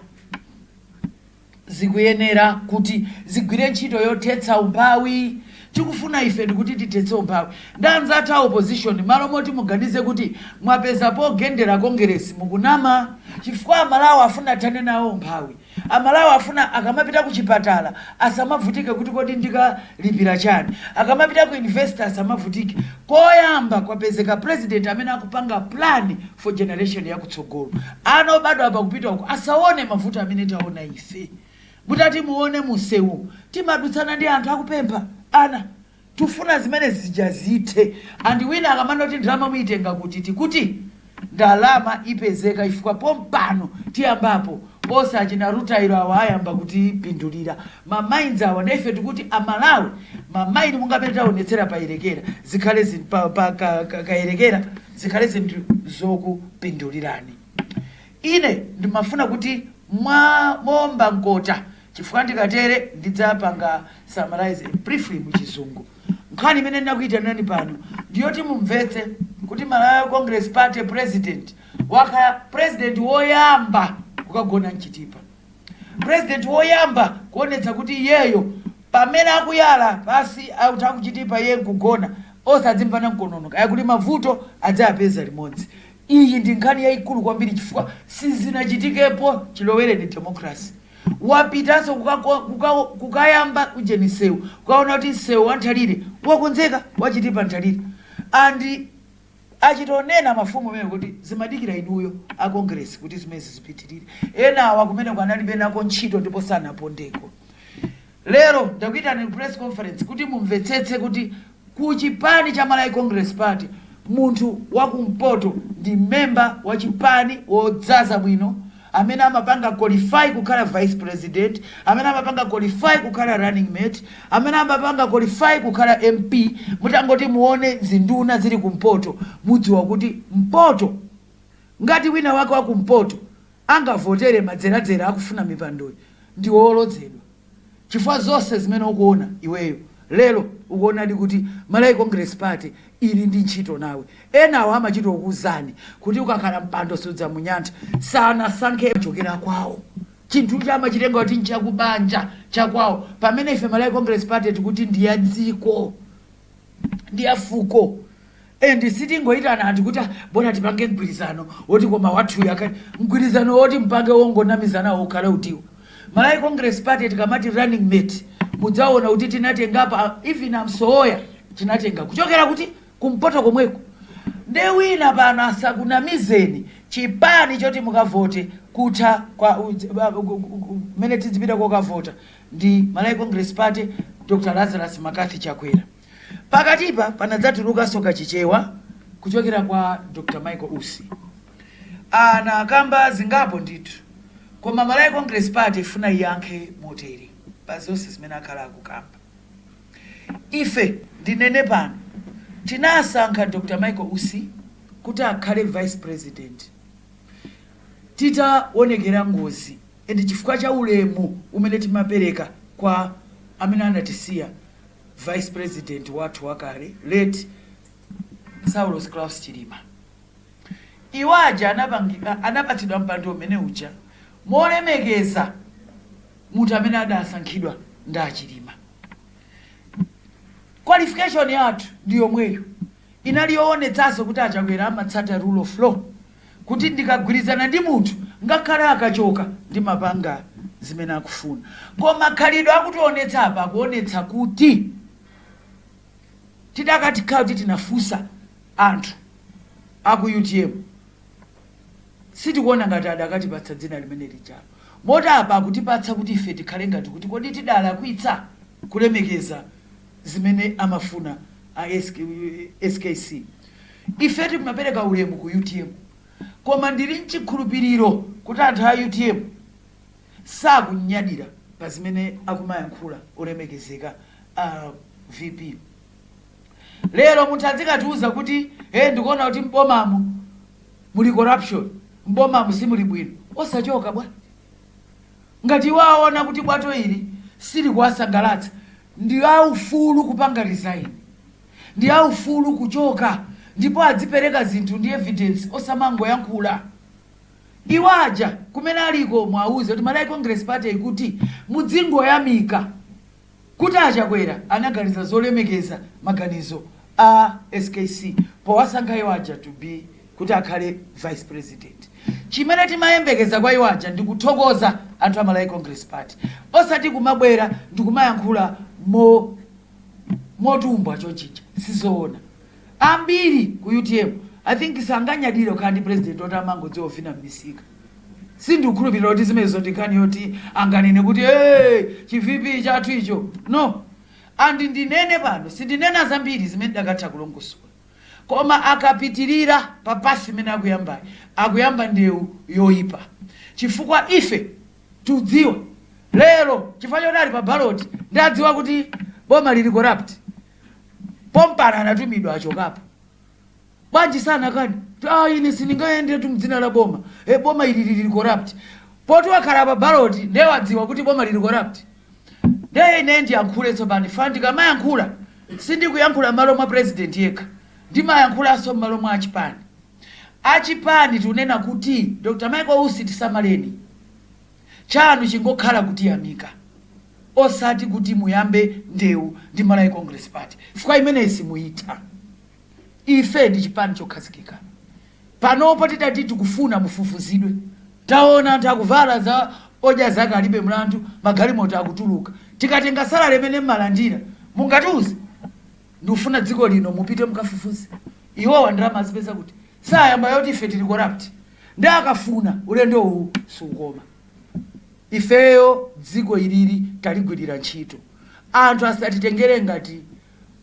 Speaker 3: Zikuyenera kuti zigwire ntchito yothetsa umphawi. Tikufuna ife ndikuti tithetse umphawi. Ndanzatha opposition malo moti muganize kuti mwapeza pogendera kongeresi mukunama. Chifukwa Malawi afuna thane nawo umphawi. Amalawi afuna akamapita ku chipatala asamavutike kuti kodi ndikalipira chani, akamapita ku investor asamavutike. Koyamba kwapezeka president amene akupanga plan for generation yakutsogolo. Ana obadwa apa kupita uko asaone mavuto amene taona ife. Mutati muone musewu timadutsana ndi anthu akupempha ana tufuna zimene zijazite. And wina akamanoti ndalama muitenga kuti ndalama ipezeka ifika pompano tiyambapo osa achina Rutairo awayamba kuti pindulira mamainzi awa naife tikuti Amalawi mamaini mungapeta onetsera pa irekera zikhale kaerekera zikhale zinthu zokupindulirani. Ine ndimafuna kuti momba nkota chifukwa ndikatere ndidzapanga summarize briefly muchizungu. Nkhani imene ndinakuita nani pano ndiyoti mumvetse kuti Malawi Congress Party president wakaya president woyamba kukagona mchitipa, president woyamba kuonetsa kuti iyeyo pamene akuyala pasi akuchitipa iye nkugona osadzimvana mkononoka yakuti mavuto adzayapeza limodzi. Iyi ndi nkhani yayikulu kwambiri chifukwa sizinachitikepo chilowereni democracy. Wapitanso kukayamba kujenisewu kukaona kuti sewu wanthalire wakonzeka wachitipa nthalire. Andi achitonena mafumu mene kuti zimadikira inuyo a Congress kuti zimezi zipitirire. Ena awa kumene kwanalibe nako ntchito ndipo sanapondeko. Lero ndakuita ni press conference kuti mumvetsetse kuti kuchipani cha Malawi Congress Party munthu wakumpoto ndi member wa chipani wodzaza bwino amene amapanga qualify kukhala vice president, amene amapanga qualify kukhala running mate, amene amapanga qualify kukhala MP. Mutangoti muone zinduna zili kumpoto mudziwa kuti mpoto ngati wina wake wa kumpoto angavotere madzeradzera akufuna mipandoyi ndi wolodzedwa. Chifukwa zonse zimene ukuona iweyo lero ukuona ndi kuti Malawi Congress Party ili ndi ntchito nawe. Enawo amachita okuzani kuti ukakhala mpando sudza munyantha sana sankhe achokera kwawo. Chinthu chamachitenga kuti nchakubanja chakwawo pamene ife Malawi Congress Party tikuti ndi ya dziko ndi ya fuko. And sitingoitana anthu kuti bona tipange mgwirizano woti koma wathu yakani mgwirizano woti mpange wongonamizana okhala utiwo. Malawi Congress Party tikamati running mate mudzaona kuti tinatenga apa even amsoya tinatenga kuchokera kuti kumpoto komweko. nde wina pano asakunamizeni chipani choti mukavote kutha kwa mene tizipita kokavota ndi Malawi Congress Party Dr. Lazarus Makathi Chakwera. Pakatipa panadzatuluka soka chichewa kuchokera kwa Dr. Michael Usi. Ana kamba zingapo ndithu. Koma Malawi Congress Party funa yankhe motere. Bazonse zimene akhala akukamba. Ife ndinene pano tinasankha Dr. Michael Usi kuti akhale vice president. Titaonekera ngozi ende chifukwa cha ulemu umene timapereka kwa amene anatisiya vice president wathu wakale late Saulos Klaus Chilima. Iwaja anapatsidwa mpando umene uja molemekeza munthu amene adasankhidwa nda Chilima. Qualification yathu ndiyo mweyo inalionetsanso kuti Achakwera amatsata rule of law, kuti ndikagwirizana ndi munthu ngakhale akachoka ndi mapanga zimene akufuna. Koma khalidwe akutionetsa apa akuonetsa kuti tidakati kuti tinafusa anthu aku UTM sitikuona ngati adakatipatsa dzina limene lijalo. Mota apa akutipatsa kuti ife tikhale ngati kuti kodi tidala kuitsa kulemekeza zimene amafuna a SKC. Ife timapereka ulemu ku UTM. Koma ndili nchikhulupiriro kuti anthu a UTM sakunyadira pa zimene akumayankhula olemekezeka VP. Lero munthu adzikatiuza kuti ndikuona kuti mbomamu muli corruption, mbomamu simuli bwino. Osachoka bwana. Ngati waona kuti bwato ili sili kuwasangalatsa, ndi aufulu kupanga resign, ndi aufulu kuchoka, ndipo adzipereka zinthu ndi evidence osamangoyankhula. Iwaja kumene aliko mwauze kuti Malawi Congress Party ikuti mudzingoyamika kuti Achakwera anaganiza zolemekeza maganizo a SKC powasankha Iwaja to be kuti akhale vice president. Chimene timayembekeza kwa Iwaja ndi kuthokoza anthu a Malawi Congress Party, osati kumabwera ndi kumayankhula motumbwa chochicha sizoona. Ambiri ku UTM I think sanganyadire kandi president otamango dziovina misika. Sindikhulupirira kuti zimenezo ndikani yoti anganene kuti chivipi chathu icho. No. Andi ndinene pano sindinena zambiri zimene dakatha kulongoswa. Koma akapitirira papasi mene akuyamba ndewu yoipa. Chifukwa ife tudziwa lero chifukwa chotali pa ballot ndadziwa kuti boma lili corrupt. Pompana anatumidwa achokapo. Bwanji sana kani ine sindingaende tu mdzina la boma. Boma ili lili corrupt. Poti wakhala pa ballot ndewadziwa kuti boma lili corrupt. Ine ndiyankhule tsopano fandi kama yankhula sindikuyankhula malo mwa president yekha. Ndimayankhulanso malo mwa achipani. Achipani tunena kuti Dr. Michael Usi tisamaleni. Chanu chingokhala kuti yamika. Osati kuti muyambe ndewu ndi Malawi Congress Party. Fukwa imene simuita. Ife ndi chipani chokhazikika. Panopo tidati tikufuna mufufuzidwe. Taona anthu akuvala za oja zake alibe mlandu, magalimoto akutuluka. Tikatenga sala limene mmalandira, mungatiuze ndifuna dziko lino mupite mukafufuze. Iwo wandrama azipeza kuti sayamba yoti ife tili corrupt. Ndi akafuna ulendo huu sukoma. Ifeyo dziko ilili taligwirira ntchito. Anthu asatitengere ngati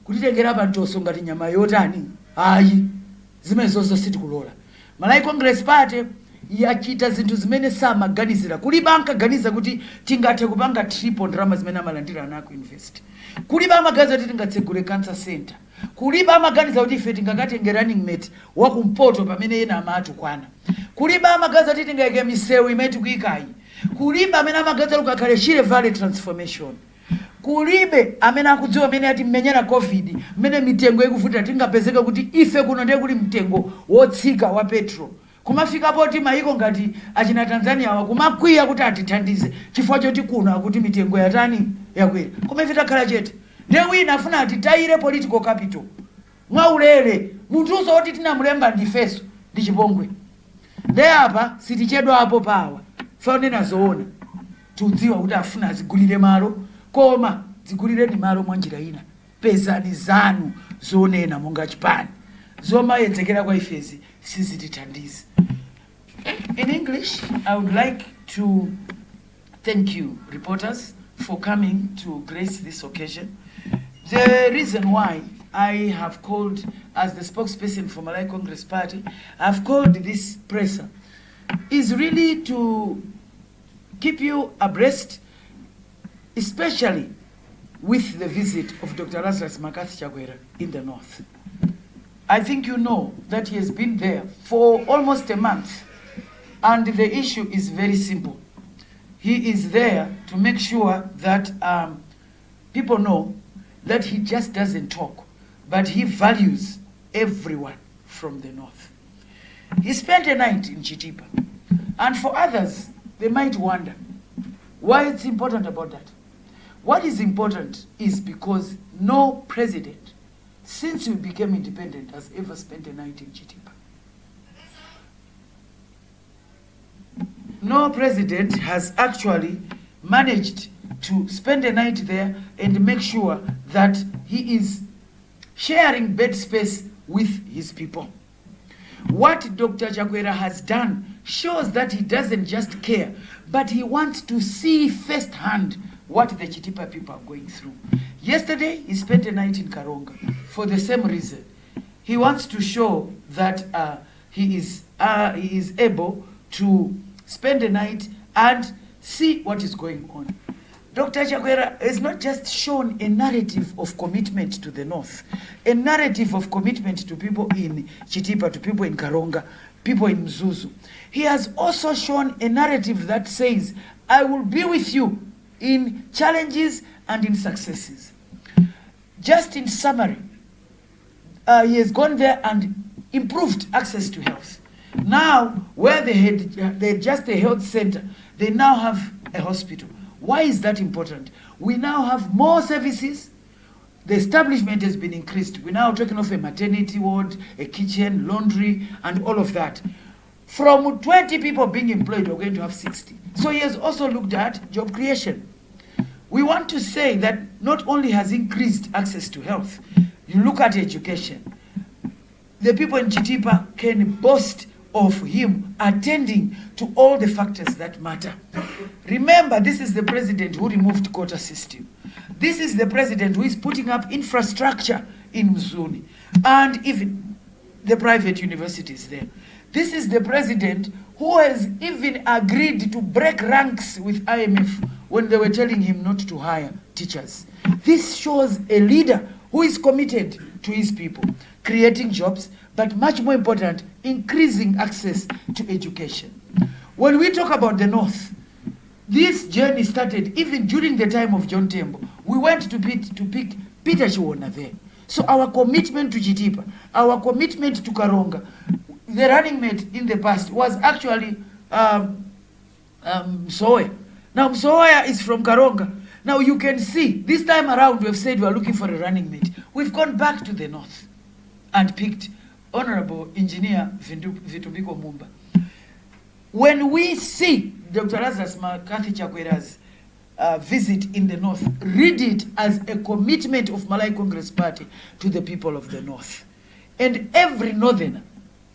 Speaker 3: kutitengera pantoso ngati nyama yotani. Ayi, zimene zonse sitikulola. Malawi Congress Party yachita zinthu zimene samaganizira. Kulibe ankaganiza kuti tingathe kupanga triple drama zimene amalandira anako invest. Kulibe amaganiza kuti tingatsegule cancer center. Kulibe amaganiza kuti ife tingakatenge running mate wakumpoto pamene ena amatukwana. Kulibe amaganiza kuti tingayike misewu imene kuikayi. Kulibe amene amaganiza kuti akhale Shire Valley transformation. Kulibe amene akudziwa amene ati mmenyera COVID mene mitengo ikuvuta tingapezeka kuti ife kuno ndiye kuli mtengo wotsika wa petrol. Kumafika poti maiko ngati achina Tanzania wakumakwiya kuti atithandize chifukwa choti kuno akuti mitengo yatani yakwera. Koma ife takhala chete. Ndiye wina afuna atitayire political capital. Mwaulere munthuzo woti tinamulemba ndifeso ndi chipongwe. Ndiye apa sitichedwa apo pawa. Faonena zoona. Tudziwa kuti afuna azigulire malo. Koma zigulire ndi malo mwa njira ina. Pezani zanu zonena monga chipani. zoma yedzekera kwa ifezi sizitithandize. In English, I would like to thank you, reporters, for coming to grace this occasion. The reason why I have called, as the spokesperson for Malay Congress Party, I've called this presser is really to keep you abreast, especially with the visit of Dr. Lazarus Makathi Chakwera in the north. I think you know that he has been there for almost a month, and the issue is very simple. He is there to make sure that people know that he just doesn't talk, but he values everyone from the north. He spent a night in Chitipa, and for others, they might wonder why it's important about that. What is important is because no president, since we became independent, has ever spent a night in Chitipa. No president has actually managed to spend a night there and make sure that he is sharing bed space with his people. What Dr. Chakwera has done shows that he doesn't just care, but he wants to see firsthand what the Chitipa people are going through. Yesterday, he spent a night in Karonga for the same reason. He wants to show that he is able to spend a night and see what is going on. Dr. Chakwera has not just shown a narrative of commitment to the north, a narrative of commitment to people in Chitipa, to people in Karonga, people in Mzuzu. He has also shown a narrative that says, I will be with you in challenges and in successes. Just in summary, he has gone there and improved access to health. Now, where they had just a health center, they now have a hospital. Why is that important? We now have more services. The establishment has been increased. We're now talking of a maternity ward, a kitchen, laundry, and all of that. From 20 people being employed, we're going to have 60. So he has also looked at job creation. We want to say that not only has increased access to health, you look at education. The people in Chitipa can boast of him attending to all the factors that matter. Remember, this is the president who removed quota system. This is the president who is putting up infrastructure in Mzuni and even the private universities there. This is the president who has even agreed to break ranks with IMF when they were telling him not to hire teachers. This shows a leader who is committed to his people, creating jobs, but much more important, increasing access to education. When we talk about the North, this journey started even during the time of John Tembo. We went to pick Peter Chiwona there. So our commitment to Chitipa, our commitment to Karonga, the running mate in the past was actually Msoya. Now Msoya is from Karonga. Now you can see, this time around we have said we are looking for a running mate. We've gone back to the North and picked Honorable Engineer Vitumbiko Mumba. When we see Dr. Lazarus Makathi Chakwera's visit in the North, read it as a commitment of Malay Congress Party to the people of the North. And every Northerner,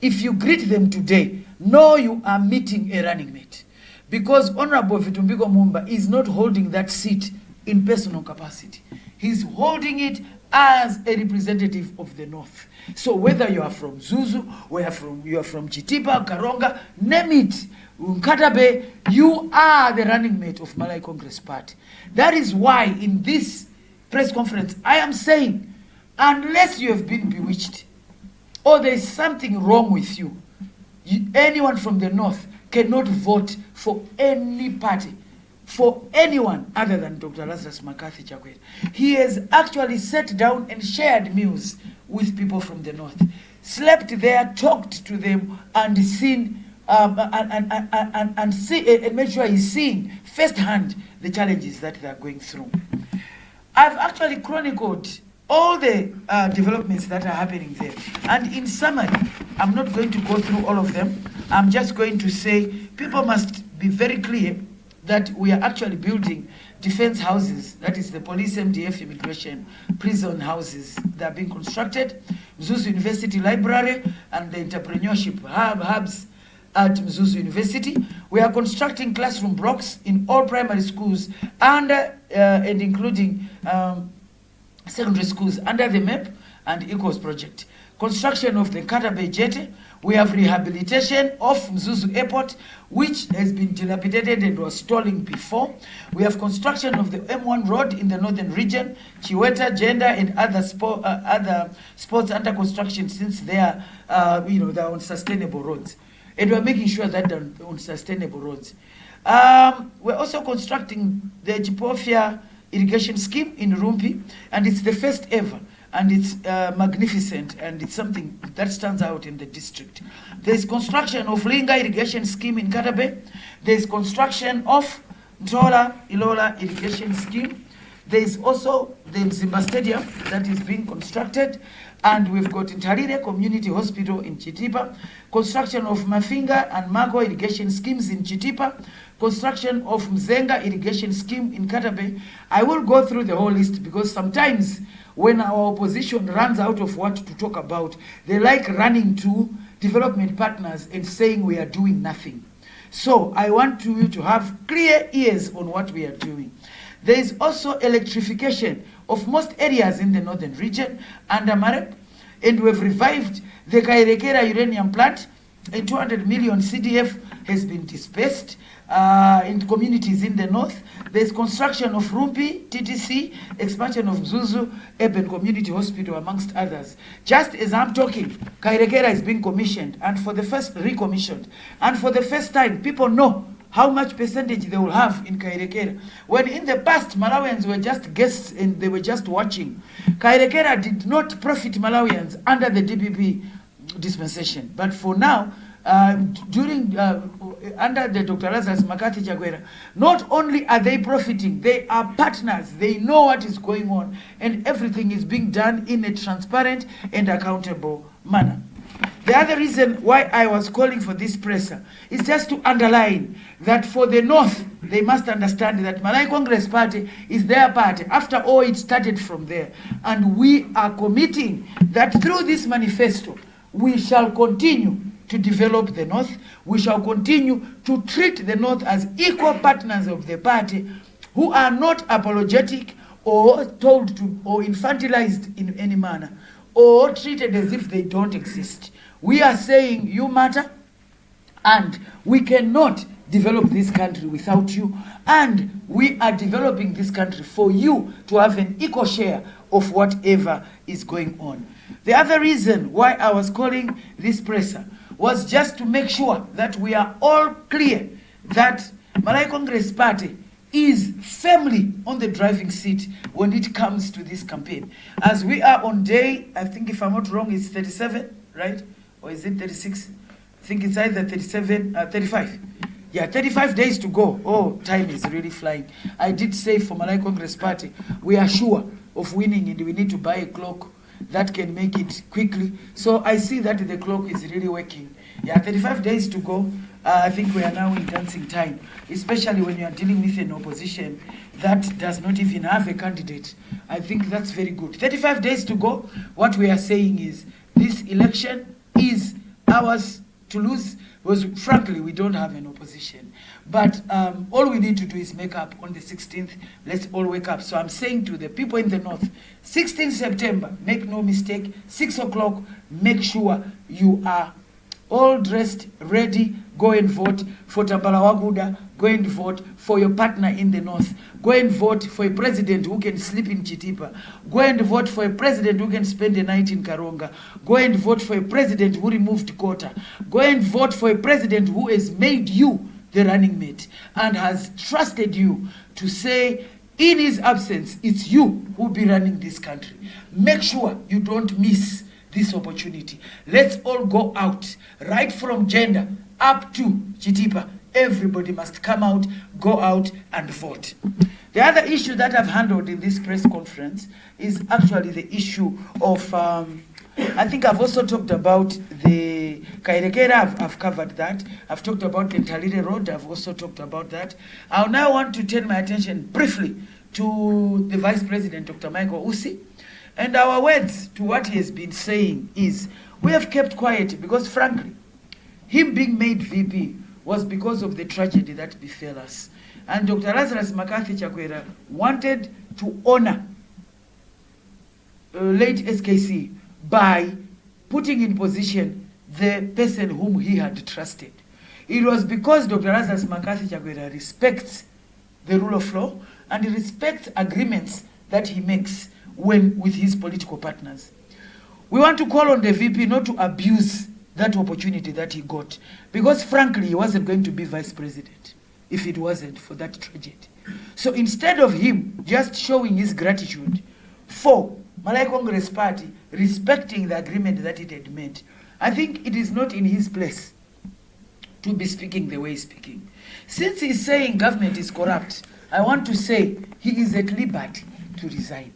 Speaker 3: if you greet them today, know you are meeting a running mate. Because Honorable Vitumbiko Mumba is not holding that seat in personal capacity. He's holding it as a representative of the North. So whether you are from Zuzu, or you are from Chitipa, Karonga, name it, Nkatabe, you are the running mate of Malay Congress Party. That is why in this press conference, I am saying, unless you have been bewitched, or there is something wrong with you, anyone from the North cannot vote for any party, for anyone other than Dr. Lazarus Makathi Chakwera. He has actually sat down and shared meals with people from the North, slept there, talked to them, and seen and made sure he's seeing firsthand the challenges that they are going through. I've actually chronicled all the developments that are happening there. And in summary, I'm not going to go through all of them. I'm just going to say people must be very clear that we are actually building defense houses, that is the police, MDF, immigration, prison houses that are being constructed. Mzuzu University Library and the entrepreneurship hubs at Mzuzu University. We are constructing classroom blocks in all primary schools and including secondary schools under the MAP and ECOS project. Construction of the Katabe jetty. We have rehabilitation of Mzuzu Airport, which has been dilapidated and was stalling before. We have construction of the M1 road in the northern region, Chiweta, Gender, and other spots under construction since they are, they're on sustainable roads. And we're making sure that they're on sustainable roads. We're also constructing the Jipofia irrigation scheme in Rumpi, and it's the first ever. And it's magnificent, and it's something that stands out in the district. There's construction of Linga irrigation scheme in Katabe. There's construction of Ntola Ilola irrigation scheme. There's also the Mzimba Stadium that is being constructed. And we've got Ntarire Community Hospital in Chitipa. Construction of Mafinga and Mago irrigation schemes in Chitipa. Construction of Mzenga irrigation scheme in Katabe. I will go through the whole list because sometimes when our opposition runs out of what to talk about, they like running to development partners and saying we are doing nothing. So I want you to have clear ears on what we are doing. There is also electrification of most areas in the northern region under MAREP, and we've revived the Kairekera uranium plant. A 200 million CDF has been dispersed in communities in the north. There's construction of Rumpi, TTC, expansion of Mzuzu, Urban Community Hospital, amongst others. Just as I'm talking, Kairekera is being commissioned, and for the first recommissioned. And for the first time, people know how much percentage they will have in Kairekera. When in the past, Malawians were just guests and they were just watching. Kairekera did not profit Malawians under the DPP dispensation. But for now, under the Dr. Lazarus Makati Chagwera, not only are they profiting, they are partners. They know what is going on, and everything is being done in a transparent and accountable manner. The other reason why I was calling for this presser is just to underline that for the North, they must understand that Malay Congress Party is their party. After all, it started from there. And we are committing that through this manifesto, we shall continue to develop the North. We shall continue to treat the North as equal partners of the party who are not apologetic or told to or infantilized in any manner or treated as if they don't exist. We are saying you matter, and we cannot develop this country without you, and we are developing this country for you to have an equal share of whatever is going on. The other reason why I was calling this presser was just to make sure that we are all clear that Malay Congress Party is firmly on the driving seat when it comes to this campaign. As we are on day, I think if I'm not wrong, it's 37, right? Or is it 36? I think it's either 37, 35. Yeah, 35 days to go. Oh, time is really flying. I did say for Malay Congress Party, we are sure of winning, and we need to buy a clock that can make it quickly. So I see that the clock is really working. Yeah, 35 days to go. I think we are now in dancing time, especially when you are dealing with an opposition that does not even have a candidate. I think that's very good. 35 days to go. What we are saying is this election is ours to lose, because frankly, we don't have an opposition. But all we need to do is make up on the 16th. Let's all wake up. So I'm saying to the people in the North, 16th September, make no mistake, 6 o'clock, make sure you are all dressed, ready, go and vote for Tambala Waguda, go and vote for your partner in the North, go and vote for a president who can sleep in Chitipa, go and vote for a president who can spend the night in Karonga, go and vote for a president who removed quota, go and vote for a president who has made you the running mate and has trusted you to say, in his absence, it's you who will be running this country. Make sure you don't miss this opportunity. Let's all go out, right from Gender up to Chitipa. Everybody must come out, go out and vote. The other issue that I've handled in this press conference is actually the issue of, I think I've also talked about the Kairekera, I've covered that. I've talked about the Ntalire Road, I've also talked about that. I now want to turn my attention briefly to the Vice President, Dr. Michael Usi. And our words to what he has been saying is, we have kept quiet because frankly, him being made VP was because of the tragedy that befell us. And Dr. Lazarus McCarthy Chakwera wanted to honor late SKC by putting in position the person whom he had trusted. It was because Dr. Lazarus McCarthy Chakwera respects the rule of law and respects agreements that he makes with his political partners. We want to call on the VP not to abuse that opportunity that he got, because frankly, he wasn't going to be vice president if it wasn't for that tragedy. So instead of him just showing his gratitude for Malay Congress Party respecting the agreement that it had made, I think it is not in his place to be speaking the way he's speaking. Since he's saying government is corrupt, I want to say he is at liberty to resign.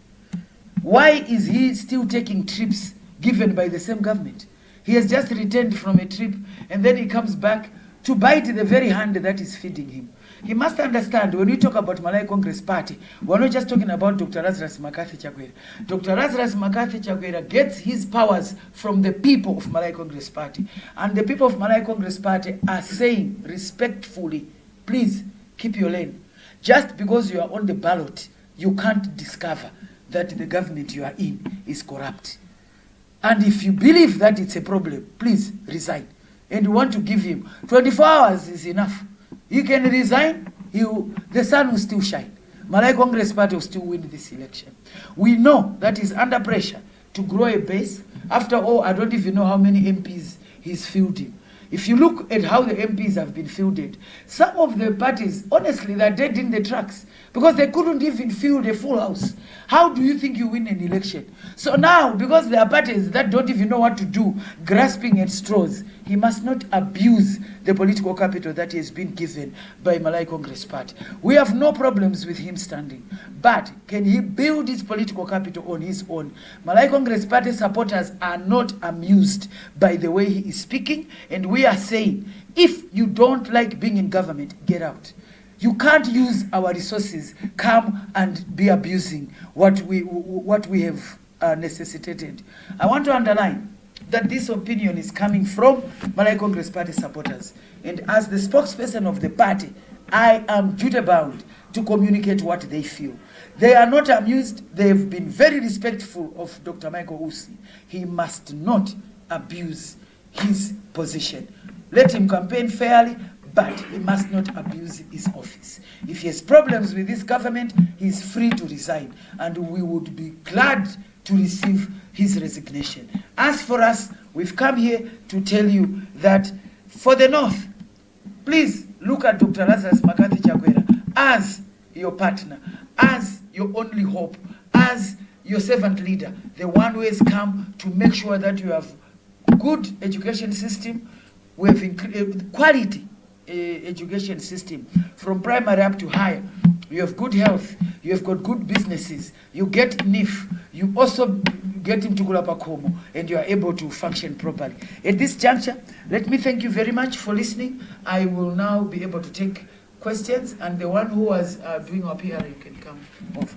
Speaker 3: Why is he still taking trips given by the same government? He has just returned from a trip and then he comes back to bite the very hand that is feeding him. He must understand, when we talk about Malay Congress Party, we're not just talking about Dr. Lazarus McCarthy Chakwera. Dr. Lazarus McCarthy Chakwera gets his powers from the people of Malay Congress Party. And the people of Malay Congress Party are saying respectfully, please keep your lane. Just because you are on the ballot, you can't discover that the government you are in is corrupt. And if you believe that it's a problem, please resign. And we want to give him 24 hours is enough. He can resign, the sun will still shine. Malay Congress Party will still win this election. We know that he's under pressure to grow a base. After all, I don't even know how many MPs he's fielding. If you look at how the MPs have been fielded, some of the parties, honestly, they're dead in the tracks because they couldn't even field a full house. How do you think you win an election? So now, because there are parties that don't even know what to do, grasping at straws, he must not abuse the political capital that he has been given by Malay Congress Party. We have no problems with him standing, but can he build his political capital on his own? Malay Congress Party supporters are not amused by the way he is speaking, and we are saying, if you don't like being in government, get out. You can't use our resources, come and be abusing what we have necessitated. I want to underline that this opinion is coming from Malay Congress Party supporters. And as the spokesperson of the party, I am duty-bound to communicate what they feel. They are not amused. They have been very respectful of Dr. Michael Usi. He must not abuse his position. Let him campaign fairly, but he must not abuse his office. If he has problems with this government, he is free to resign, and we would be glad to receive his resignation. As for us, we've come here to tell you that for the North, please look at Dr. Lazarus McCarthy Chakwera as your partner, as your only hope, as your servant leader, the one who has come to make sure that you have good education system, we have quality education system from primary up to higher. You have good health, you have got good businesses, you get NIF, you also get into Kulapakomo, and you are able to function properly. At this juncture, let me thank you very much for listening. I will now be able to take questions, and the one who was doing our PR, you can come over.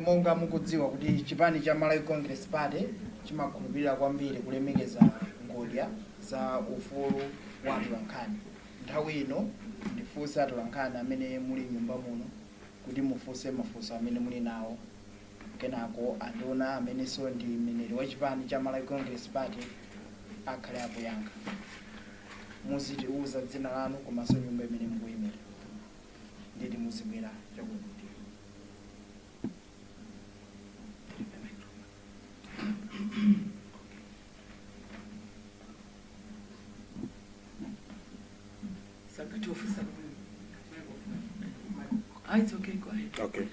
Speaker 4: Monga mukudziwa kuti chipani cha Malay Congress Party chimakhulupirira kwambiri kulemekeza ngodya za ufulu wa atolankhani. Nthawi ino ndifunsa atolankhani amene muli nyumba muno kuti mufunse mafunso amene muli nawo, kenako anduna amene so ndi mneneri wa chipani cha Malay Congress Party akhale akuyankha. Muzitiuza dzina lanu komanso nyumba imene mukuyimira nditi muzibwera chakuti.
Speaker 3: It's okay, go ahead.
Speaker 5: Okay.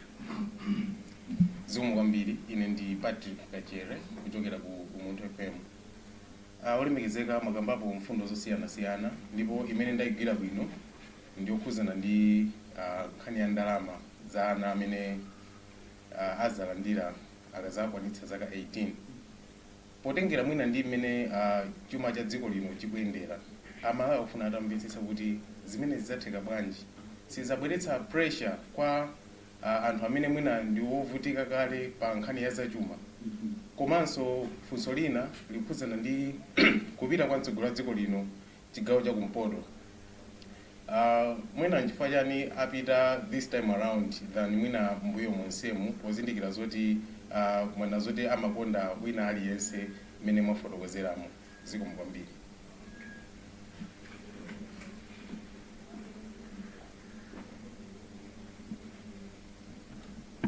Speaker 5: Zumu kwambiri ine ndi Patrick Kachere kuchokera ku Luntha FM. Olemekezeka makambapo mfundo zosiyana ndipo imene ndayigwira bwino ndi okhuzana ndi nkhani ya ndalama za ana amene azalandira akazakwanitsa zaka 18. Potengera mwina ndi imene chuma cha dziko lino chikuyendera, amalawi akufuna atamvetsetsa kuti zimene zidzatheka bwanji, sizabweretsa pressure kwa anthu amene mwina ndi wovutika kale pa nkhani ya zachuma, komanso funso lina likhudzana ndi kupita kwa mtsogoleri wa dziko lino chigawo cha kumpoto. Mwina nchifukwa chani apita this time around than mwina mbuyo monsemu, pozindikira zoti kumana zoti amakonda wina aliyense mmene mwafotokozeramo. Zikomo kwambiri.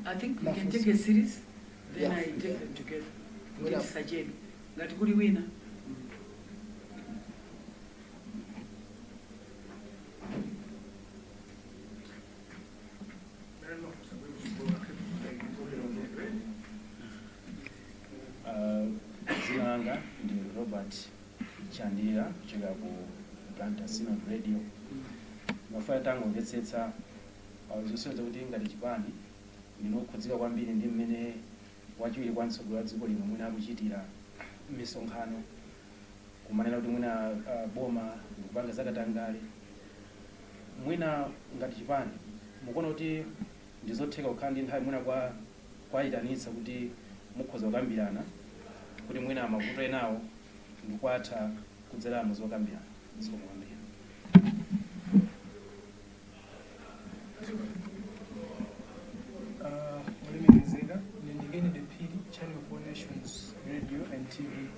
Speaker 3: I think we can take a series, then I take them together. Ngati sajeni. Ngati kuli wina.
Speaker 6: Zinanga ndi Robert Chandira kuchokera ku Luntha Synod Radio. Mafaya tango mvetsetsa zosiyeza kuti ngati chipani ndinokhudzika kwambiri ndi mmene wachiwiri kwa mtsogoleri wa dziko lino mwina akuchitira misonkhano kumanena kuti mwina boma likupanga zakatangale. Mwina ngati chipani mukuona kuti ndizotheka kukhala ndi nthawi mwina kwayitanitsa kuti mukhoza kukambirana kuti mwina mavuto enawo ndikwatha kudzera muzokambirana. Zikomo kwambiri.
Speaker 7: Channel 4 Nations Radio and TV.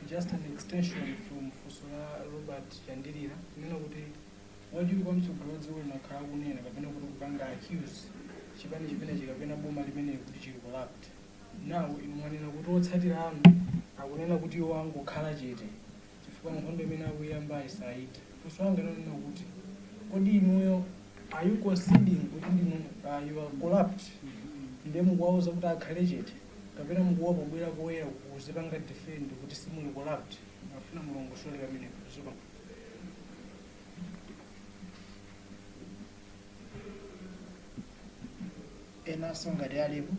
Speaker 7: Just an extension from Fusula Robert Chandirira. What you come to grow in a car and a Banga accused. Chipani Chipena Boma Limene which you collapsed. Now, in one in a road side around, I will never put you on Kalajete. If one hundred men we am by side, for so long, I don't know what do you know? Are you conceding within you are collapsed? Them walls of that Kalajete. Kapena mkuopa bwera koyera kuzipanga defend kuti simuli collapsed. Afuna mulongo shole kamene kuzuka.
Speaker 4: Ena songa ndi alipo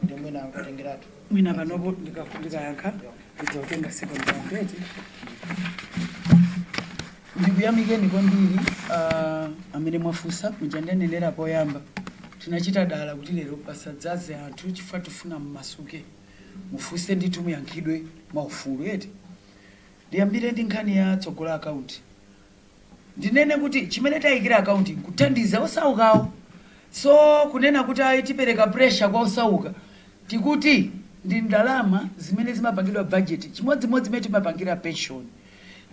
Speaker 4: ndi mwina ankatengeratu.
Speaker 3: Mwina panopo ndikayankha ndidzakutenga second round. Ndikuyamikeni kwambiri amene mwafunsa muchandanenera poyamba. Tinachita dala kuti lero pasadzaze anthu chifukwa tifuna mmasuke mufunse ndithu muyankhidwe maufulu eti. Ndiyambire ndi nkhani ya tsogola account. Ndinene kuti chimene tayikira account nkuthandiza osaukawo. So kunena kuti tipereka pressure kwa osauka tikuti ndi ndalama zimene zimapangidwa budget chimodzimodzi zimene timapangira pension.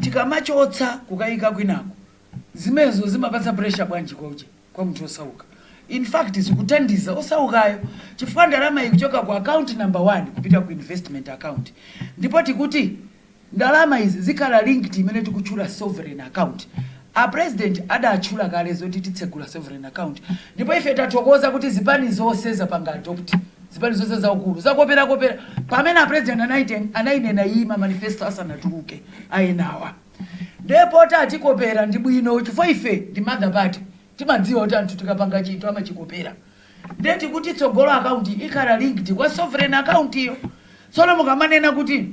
Speaker 3: Tikamachotsa kukayika kwinako zimezo zimapatsa pressure bwanji kwa munthu osauka. In fact zikuthandiza osaukayo chifukwa ndalama ikuchoka ku account number 1 kupita ku investment account. Ndipo tikuti ndalama izi zikhala linked imene tikutchula sovereign account. A president adatchula kale zoti titsegula sovereign account. Ndipo ife tathokoza kuti zipani zonse zapanga adopt. Zipani zonse zaukulu zakopera pamene a president anayinena yima manifesto asanatuluke ayenawa. Ndipo tatikopera ndi bwino chifukwa ife ndi mother party. Timadziwa kuti anthu tikapanga chinthu amachikopera. Ndeti kuti tsogolo account ikhala linked kwa sovereign account iyo. Tsono mukamanena kuti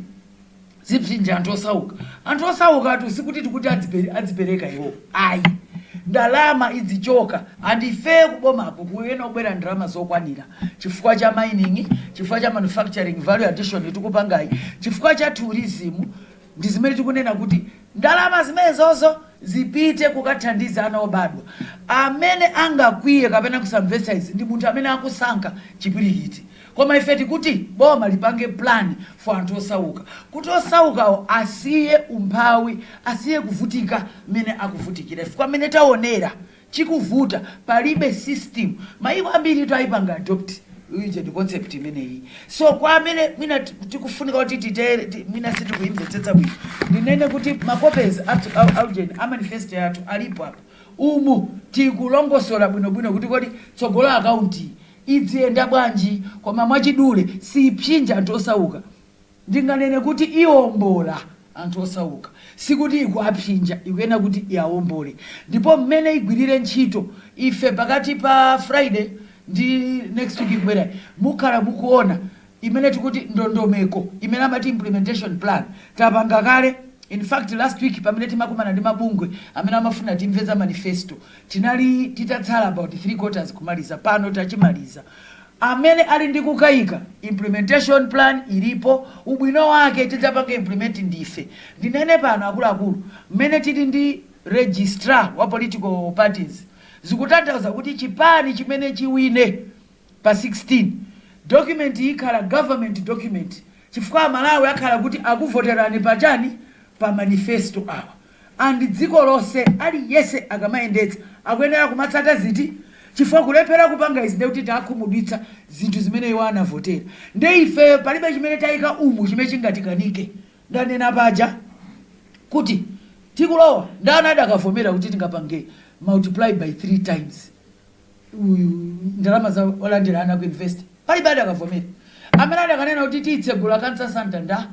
Speaker 3: zipsinja anthu osauka. Anthu osauka atu sikuti tikuti adzipereka iwo. Ayi. Ndalama idzichoka andife kubomapo kuyena kubwera ndalama zokwanira. Chifukwa cha mining, chifukwa cha manufacturing value addition tikupangayi, chifukwa cha tourism ndi zimene tikunena kuti ndalama zimenezozo zipite kukathandiza ana obadwa. Amene angakwiye kapena kusamvetsa izi ndi munthu amene akusankha chipwirikiti. Koma ife tikuti boma lipange plan for anthu osauka. Kuti osaukawo asiye umphawi, asiye kuvutika mmene akuvutikira. Chifukwa mmene taonera chikuvuta palibe system. Mayiko ambiri tayipanga adopt uje ndi concept imeneyi. So kwa amene mina tikufunika kuti titere mina sitikuyimvetsetsa bwino. Ndinene kuti makopezi a manifesto yathu alipo apo. Umu tikulongosola bwino kuti kodi tsogolo account idzienda bwanji koma mwachidule sipsinja anthu osauka. Ndinganene kuti iwombola anthu osauka. Sikuti ikuapsinja ikuyena kuti iawombole. Ndipo mmene igwirire ntchito ife pakati pa Friday ndi next week kubwera mukhala mukuona imene tikuti ndondomeko imene amati implementation plan tapanga kale In fact last week pamene timakumana ndi mabungwe amene amafuna timveza manifesto tinali titatsala about 3/4 kumaliza, pano tachimaliza. Amene ali ndi kukayika implementation plan ilipo, ubwino wake tidzapanga implement ndife. Ndinene pano akuluakulu mmene tili ndi registrar wa political parties zikutanthauza kuti chipani chimene chiwine pa 16 document ikhala government document, chifukwa Malawi akhala kuti akuvoterani pachani pa manifesto awa, and dziko lonse aliyese akamayendetsa akuyenera kumatsata ziti, chifukwa kulephera kupanga izi ndekuti takhumudwitsa zinthu zimene iwo anavotera. Nde ife palibe chimene tayika umu chimene chingatikanike. Ndanena paja kuti tikulowa ndani adakavomera kuti tingapange multiply by 3 times ndalama za olandira ana ku invest, palibe adakavomera. Amene adakanena kuti titsegula kansa Santander,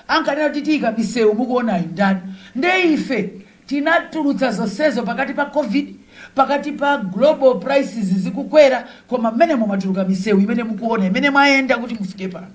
Speaker 3: ankanena kuti tika misewu mukuona ndani. Nde ife tinatulutsa zonsezo pakati pa COVID, pakati pa global prices zikukwera, koma mmene mumatuluka misewu imene mukuona imene mwayenda kuti mufike pano.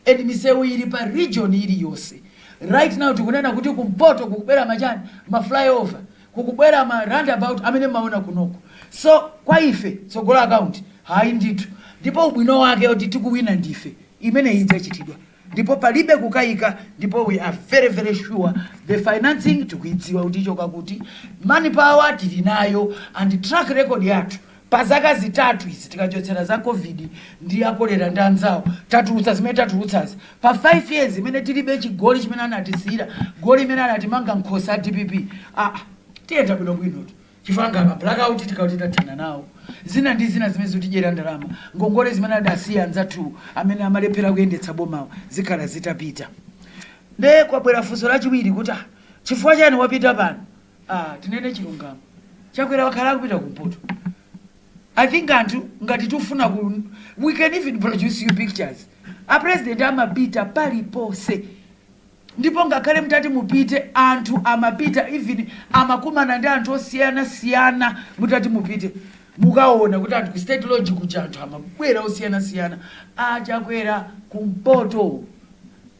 Speaker 3: Edi misewu ili pa region ili yonse. Right now tikunena kuti kumpoto kukubera majani, ma flyover, kukubera ma roundabout amene maona kunoko. So kwa ife tsogola account hayi ndithu, ndipo ubwino wake kuti tikuwina ndife imene idzachitidwa, ndipo palibe kukayika, ndipo we are very very sure the financing tikuidziwa kuti choka kuti money power tilinayo, and track record yathu pa zaka zitatu izi tikachotsera za COVID ndi akolera ndi anzawo tatulutsa zimene tatulutsazi pa 5 years imene tilibe chigoli chimene anatisiyira, goli imene anatimanga nkhosa a DPP. Tiyenda bwinobwino chifanga ma blackout tikauti tathana nawo, zina ndi zina zimene zotijera ndalama, ngongole zimene adasiya anzathu amene amalephera kuyendetsa bomawo zikhala zitapita. Nde kwabwera funso lachiwiri kuti chifukwa chani wapita pano. Tinene chilungamo chakwera wakhala kupita kumpoto. I think anthu ngati tufuna we can even produce you pictures. A president amapita palipose, ndipo ngakhale mtati mupite anthu amapita, even amakumana ndi anthu osiyana mutati mupite mukaona kuti anthu ku state lodge kuja anthu amabwera osiyana achakwera kumpoto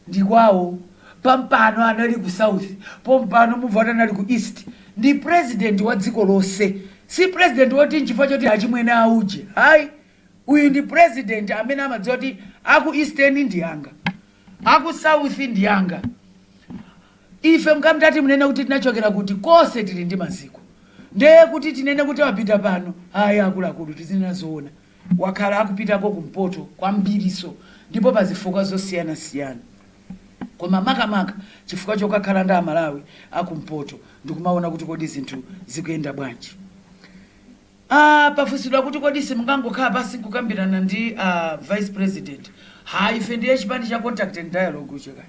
Speaker 3: ndi kwawo, pampano anali ku south, pompano muvota anali ku east. Ndi president wa dziko lonse, si president woti nchifukwa choti achimwene auje. Hayi, uyu ndi president amene amadziwa kuti aku eastern ndi yanga, aku south ndi yanga. Ife mkamtati munene kuti tinachokera kuti kose tili ndi maziko, ndiye kuti tinene kuti wapita pano. Hayi akuluakulu tizinena zoona, wakhala akupitako kumpoto kwambiriso, ndipo pazifuka zosiyana, koma makamaka chifukwa chokakhala ndi Amalawi akumpoto ndikumaona kuti kodi zinthu zikuyenda bwanji. Pafusidwa kuti kodi simungangokhala basi kukambirana ndi vice president. Hayi, ife ndiye chipani cha contact and dialogue cheka,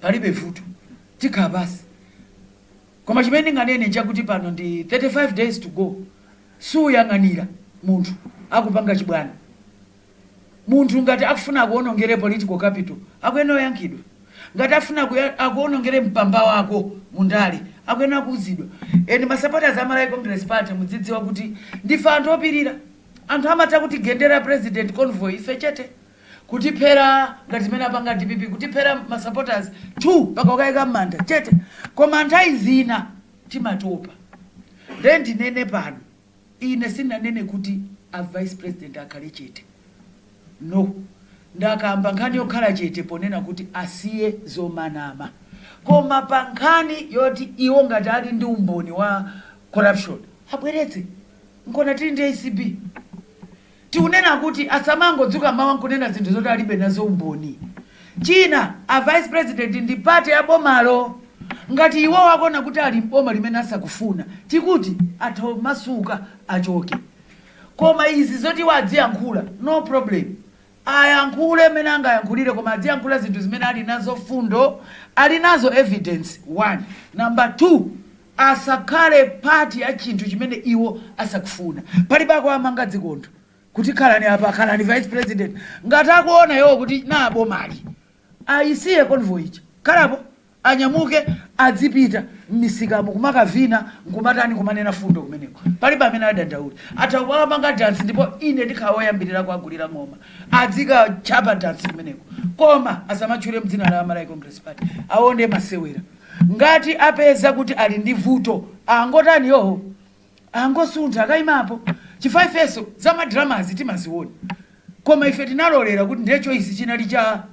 Speaker 3: palibe vuto tikhala basi. Koma chimene nganene chakuti pano ndi 35 days to go, suyang'anira munthu akupanga chibwana. Munthu ngati akufuna kuonongere political capital akuyenera yankhidwa, ngati afuna akuonongere mpamba wako mundale akuyenera kuuzidwa. And masupporters a Malawi Congress Party mudzidziwa kuti ndife anthu opirira, anthu amata kuti gendera president convoy ife chete kutiphera ngati zimene apanga DPP, kutiphera masupporters 2 pakakayika m'manda chete, koma nthawi zina timatopa. Then ndinene pano ine sinanene kuti a vice president akhale chete, no. Ndakamba nkhani yokhala chete ponena kuti asiye zomanama, koma pa nkhani yoti iwo ngati ali ndi umboni wa corruption abweretse. Nkona tili ndi ACB tiunena kuti asamangodzuka mawa nkunena zinthu zoti alibe nazo umboni. China a vice president ndi party ya bomalo, ngati iwo wakona kuti ali mboma limene asakufuna tikuti athomasuka achoke. Koma izi zoti wadziyankhula no problem, ayankhule mene angayankhulire, koma adziyankhula zinthu zimene ali nazo fundo, ali nazo evidence 1. Number 2, asakhale party ya chinthu chimene iwo asakufuna. Palibe amanga dzikondo kuti khalani apa, khalani vice president, ngati akuona yo kuti na bomali ayisiye convoy ichi khalapo, anyamuke adzipita m'misikamu kumakavina nkumatani kumanena fundo kumeneko. Palibe amene adandaula atawapanga dance, ndipo ine ndikhawoyambirira kuagulira ng'oma adzika chapa dance kumeneko, koma asamachule mdzina la Malawi Congress Party aonde masewera. ngati apeza kuti ali ndi vuto angotani yoho angosuntha akayimapo chifukwa ifeso za madramas timaziona koma ife tinalolera kuti ndiye choice chinali cha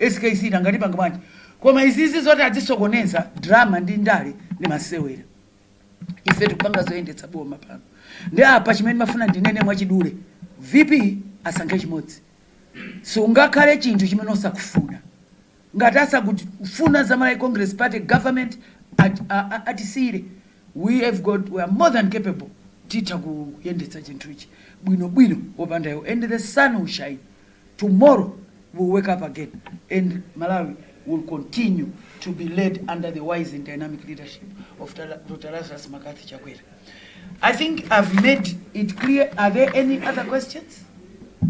Speaker 3: SKC ngati panga bwanji koma izizi zoti azisokoneza drama ndi ndale ndi masewera ife tikupanga zoyendetsa boma pano ndi apa chimene mafuna ndinene mwachidule VP asankhe chimodzi sungakhale chinthu chimene osakufuna ngati asakufuna za Malawi Congress Party government atisire we are more than capable tita kuyendetsa chinthu ichi bwino wopandayo and the sun will shine tomorrow we'll wake up again and Malawi will continue to be led under the wise and dynamic leadership of Dr. Lazarus Makathi Chakwera. I think I've made it clear. Are there any other questions? All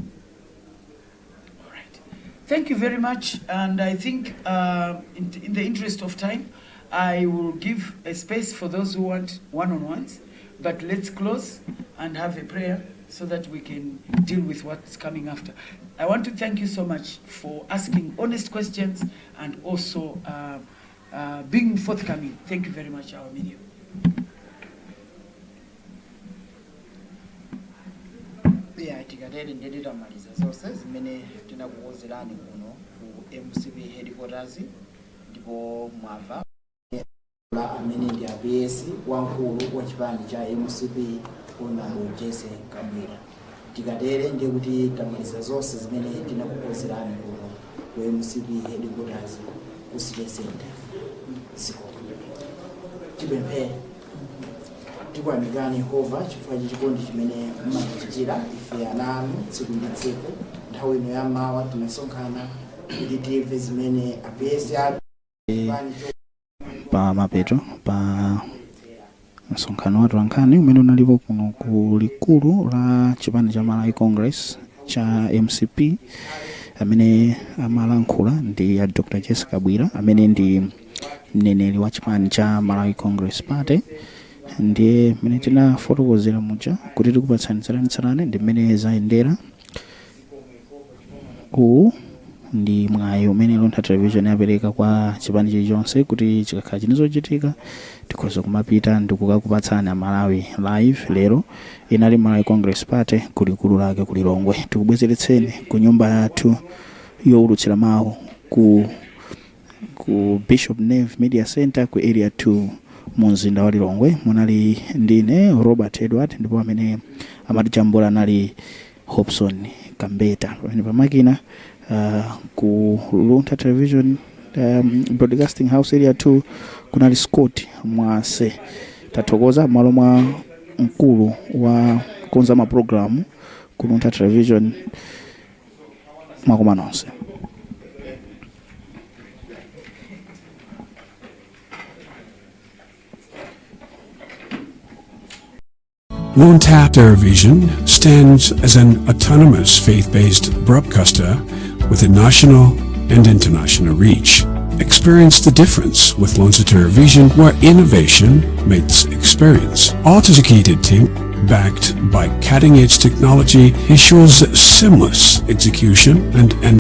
Speaker 3: right. Thank you very much. And I think in the interest of time, I will give a space for those who want one-on-ones. But let's close and have a prayer so that we can deal with what's coming after. I want to thank you so much for asking honest questions and also being forthcoming. Thank you very much, our media.
Speaker 4: Yeah, tikateri ndeti tamaliza zonse zimene tinakuwuzirani kuno ku MCP headquarters ndipo mwava amene ndi APS wamkulu wa chipani cha MCP Honorable Jesse Kabwira. Tikatere ndiye kuti tamaliza zonse zimene tinakuwuzirani kuno ku MCP headquarters ku City Center. Siko tipemphe tikuyamikani Yehova chifukwa chikondi chimene mmatichitira ife ana anu tsiku ndi tsiku nthawi ino ya mawa tinasonkhana kuti timve zimene APS
Speaker 2: pa mapeto pa msonkhano wa tolankhani umene unalipo kuno ku likulu la chipani cha Malawi Congress cha MCP amene amalankhula ndi ya Dr. Jesse Kabwira amene ndi mneneri wa chipani cha Malawi Congress Party ndiye mene tinafotokozera muja kuti tikupatsani tsatanetsatane ndi mmene zayendera ndi mwayi umene Luntha television yapereka kwa chipani chilichonse kuti chikakhala chinizochitika tikhoza kumapita ndi kukakupatsani Amalawi live. Lero inali Malawi Congress Party kulikulu lake ku Lilongwe. Tikubwezeretseni ku nyumba yathu yowulutsira mawu ku Bishop Neve Media Center ku area 2 mumzinda wa Lilongwe. Munali ndine Robert Edward ndipo amene amatijambula anali Hobson Kambeta pamene pamakina ku Luntha television broadcasting house area 2 kunali Scott Mwase. Tathokoza malo mwa mkulu wa konza ma programu ku Luntha television mwakoma nonse.
Speaker 1: Luntha Television stands as an autonomous faith-based broadcaster with a national and international reach. Experience the difference with Luntha Television, where innovation meets experience. Authenticated team, backed by cutting-edge technology, ensures seamless execution and